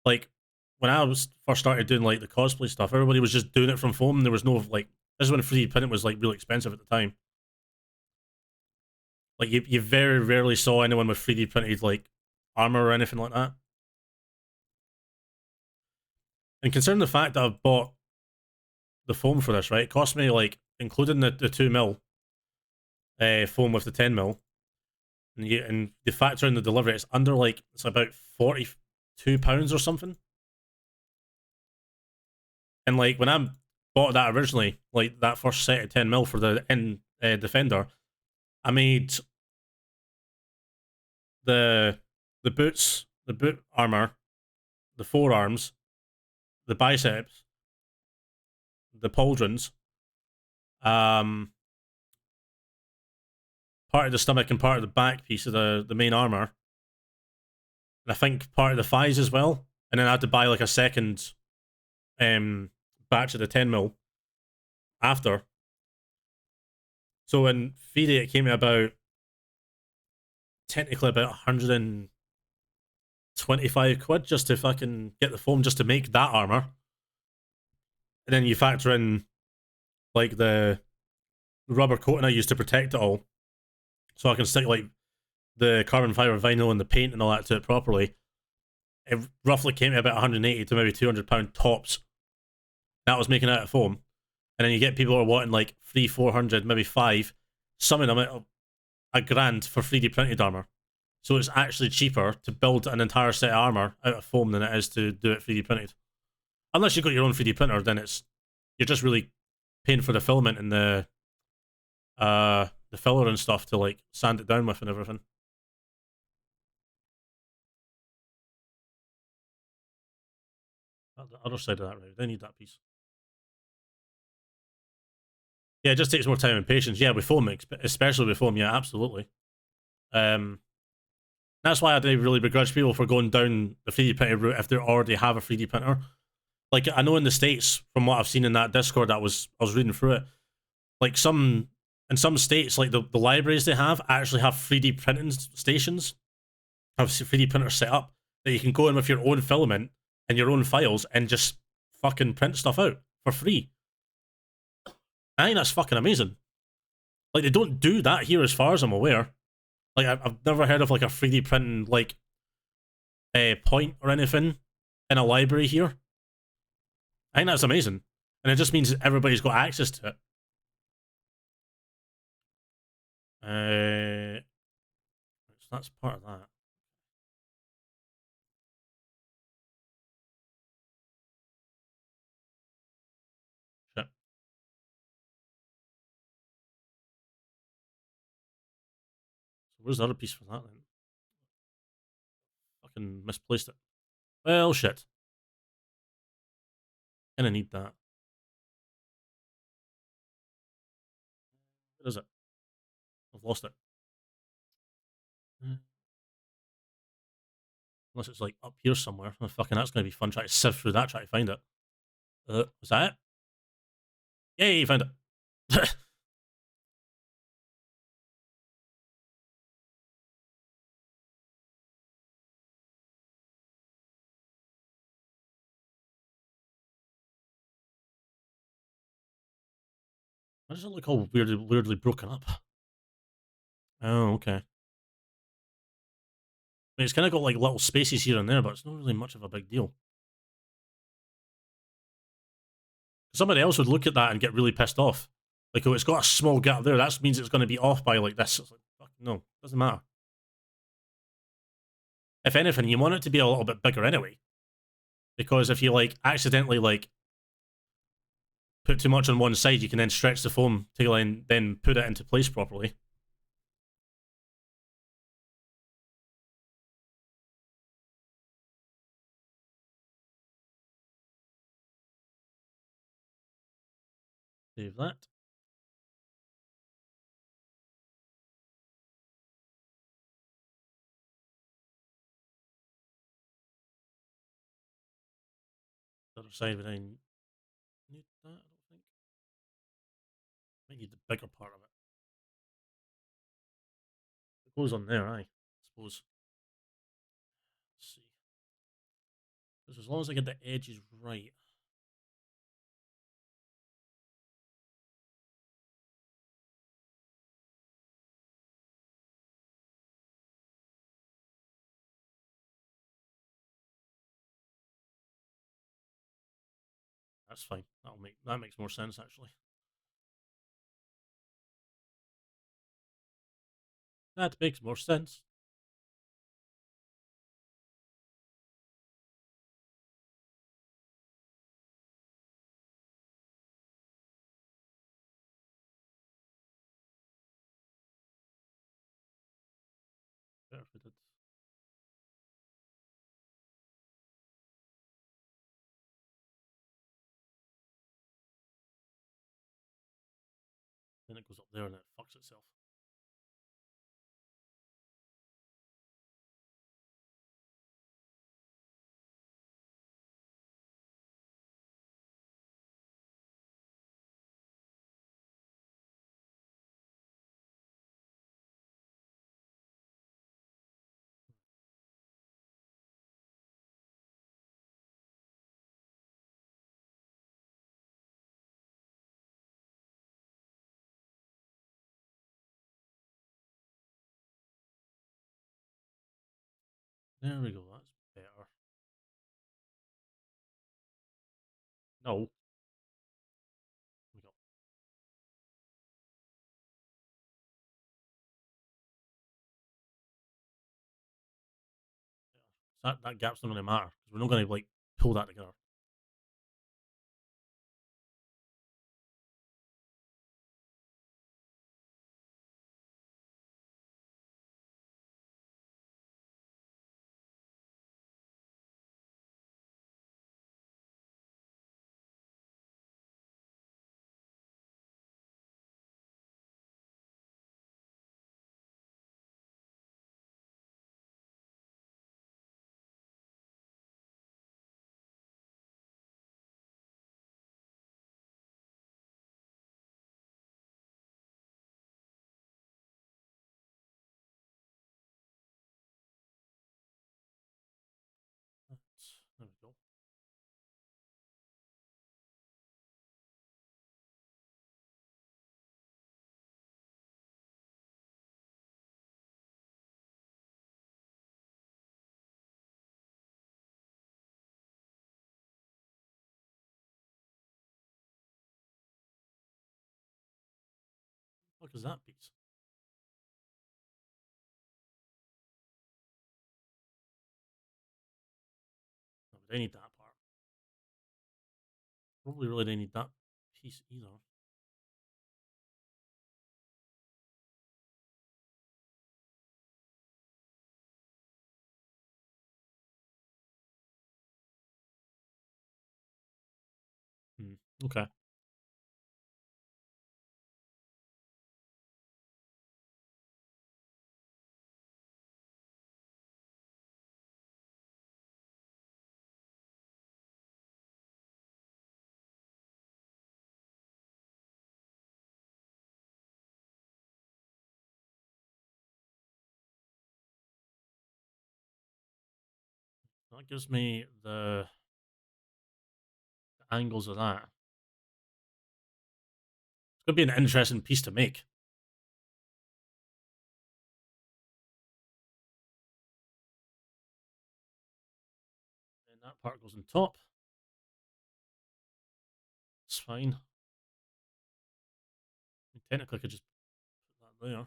like when I was first started doing like the cosplay stuff, everybody was just doing it from foam. There was no like, this is when 3D printing was like really expensive at the time. Like you very rarely saw anyone with 3D printed like armor or anything like that. And considering the fact that I've bought the foam for this, right, it cost me like, including the 2mm foam with the 10mm, and the factor in the delivery, it's under like, it's about £42 or something. And like when I bought that originally, like that first set of 10mm for the Defender, I made the boots, the boot armor, the forearms, the biceps, the pauldrons, part of the stomach and part of the back piece of the main armor, and I think part of the thighs as well. And then I had to buy like a second batch of the 10mm after. So in theory, it came to about, technically about 125 quid just to fucking get the foam just to make that armor. And then you factor in like the rubber coating I used to protect it all, so I can stick like the carbon fiber vinyl and the paint and all that to it properly. It roughly came to about 180 to maybe £200 tops. That was making it out of foam. And then you get people who are wanting like 300-400, maybe 5, some of them at £1,000 for 3D printed armor. So it's actually cheaper to build an entire set of armor out of foam than it is to do it 3D printed. Unless you've got your own 3D printer, then you're just really paying for the filament and the filler and stuff to like sand it down with and everything. The other side of that, right? They need that piece. Yeah, it just takes more time and patience. Yeah, with foam, especially with foam. Yeah, absolutely. That's why I do really begrudge people for going down the 3D printer route if they already have a 3D printer. Like I know in the States, from what I've seen in that Discord, I was reading through it. Like in some states, like the libraries they have actually have 3D printing stations, have 3D printers set up that you can go in with your own filament and your own files and just fucking print stuff out for free. I think that's fucking amazing. Like they don't do that here as far as I'm aware. Like I've never heard of like a 3D printing like point or anything in a library here. I think that's amazing. And it just means everybody's got access to it. So that's part of that. Shit. So where's the other piece for that then? Fucking misplaced it. Well, shit. Kinda need that. Where is it? I've lost it. Unless it's like up here somewhere. Oh, fucking that's gonna be fun trying to sift through that, try to find it. Was that it? Yay, you found it. Why does it look all weirdly broken up? Oh, okay. I mean, it's kind of got like little spaces here and there, but it's not really much of a big deal. Somebody else would look at that and get really pissed off. Like, oh, it's got a small gap there. That means it's going to be off by like this. It's like, fuck, no, doesn't matter. If anything, you want it to be a little bit bigger anyway. Because if you like accidentally like put too much on one side, you can then stretch the foam to then put it into place properly. Save that. The other side, but I need that, I don't think. I need the bigger part of it. It goes on there, I suppose. Let's see. Because as long as I get the edges right. That's fine. That makes more sense actually. That makes more sense. Better if we did. Then it goes up there and it fucks itself. There we go, that's better. No. We go. That gap's not going to matter because we're not going to like pull that together. There we go. What is that piece? No, we don't need that part. Probably really don't need that piece either. Okay. That gives me the angles of that. It's going to be an interesting piece to make. And that part goes on top. It's fine. Technically, I could just put that there.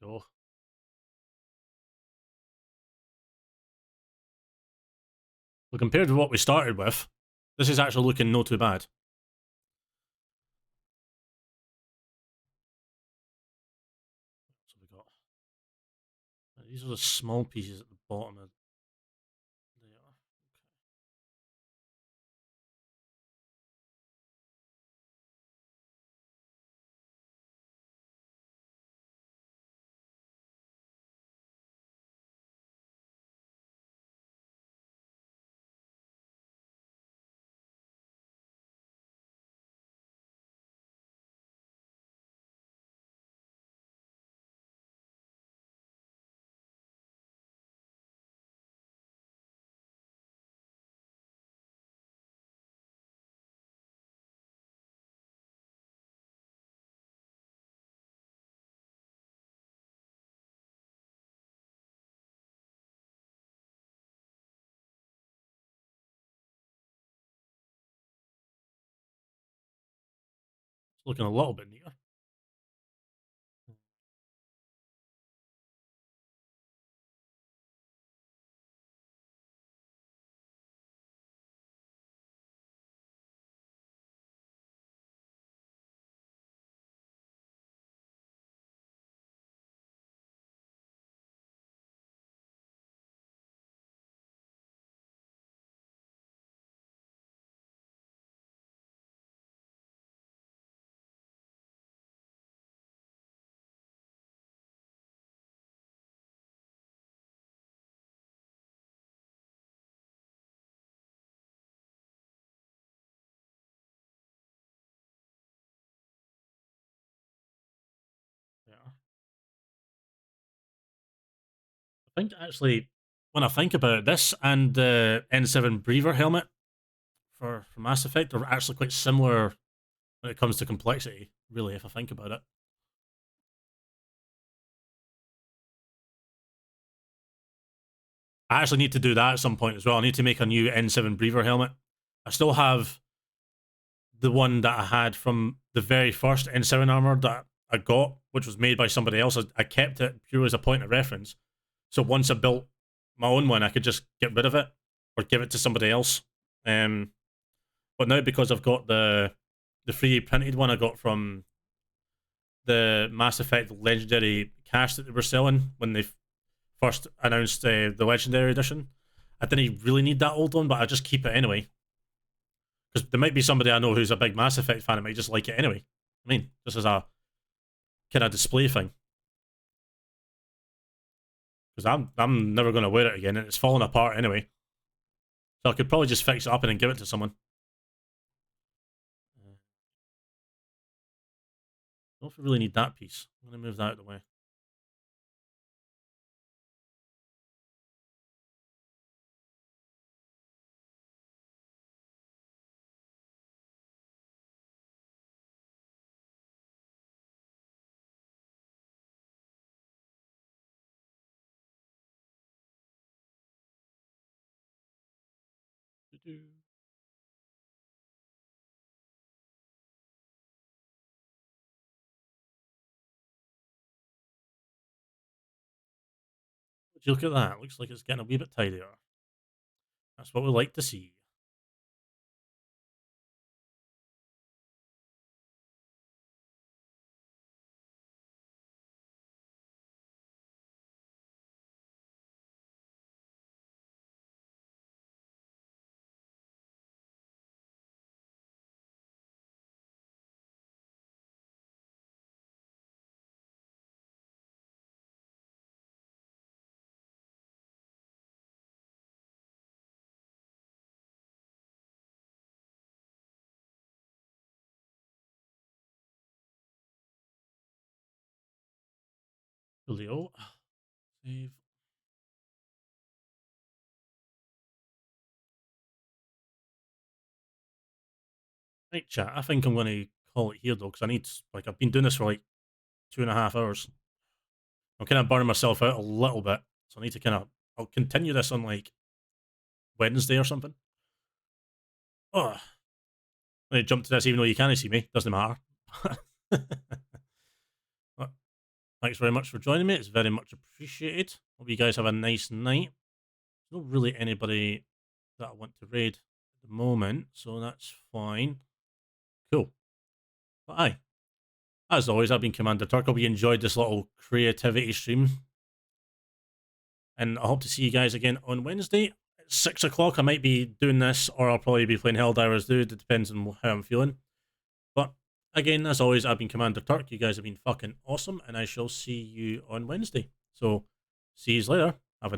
we go. So compared to what we started with, this is actually looking not too bad. So we got these are the small pieces at the bottom of there. Okay. It's looking a little bit neater. Yeah. I think actually, when I think about it, this and the N7 Breather helmet for Mass Effect are actually quite similar when it comes to complexity, really, if I think about it. I actually need to do that at some point as well. I need to make a new N7 Breather helmet. I still have the one that I had from the very first N7 armor that I got, which was made by somebody else. I kept it purely as a point of reference. So once I built my own one, I could just get rid of it or give it to somebody else. But now because I've got the 3D printed one I got from the Mass Effect Legendary cache that they were selling when they first announced the Legendary Edition, I didn't really need that old one, but I just keep it anyway. Because there might be somebody I know who's a big Mass Effect fan and might just like it anyway. I mean, just as a kind of display thing. Because I'm never going to wear it again, and it's falling apart anyway. So I could probably just fix it up and then give it to someone. I don't really need that piece. I'm going to move that out of the way. Would you look at that? Looks like it's getting a wee bit tidier. That's what we like to see. Julio. Save. Right, chat. I think I'm going to call it here though, because I need, like, I've been doing this for like 2.5 hours. I'm kind of burning myself out a little bit, so I need to kind of, I'll continue this on like Wednesday or something. Oh, I jump to this even though you can't see me. Doesn't matter. thanks very much for joining me. It's very much appreciated. Hope you guys have a nice night. There's not really anybody that I want to raid at the moment, so that's fine. Cool. But aye, as always, I've been Commander Turk. Hope you enjoyed this little creativity stream. And I hope to see you guys again on Wednesday at 6 o'clock. I might be doing this, or I'll probably be playing Helldivers Dude. It depends on how I'm feeling. But again, as always, I've been Commander Turk. You guys have been fucking awesome, and I shall see you on Wednesday. So, see you later.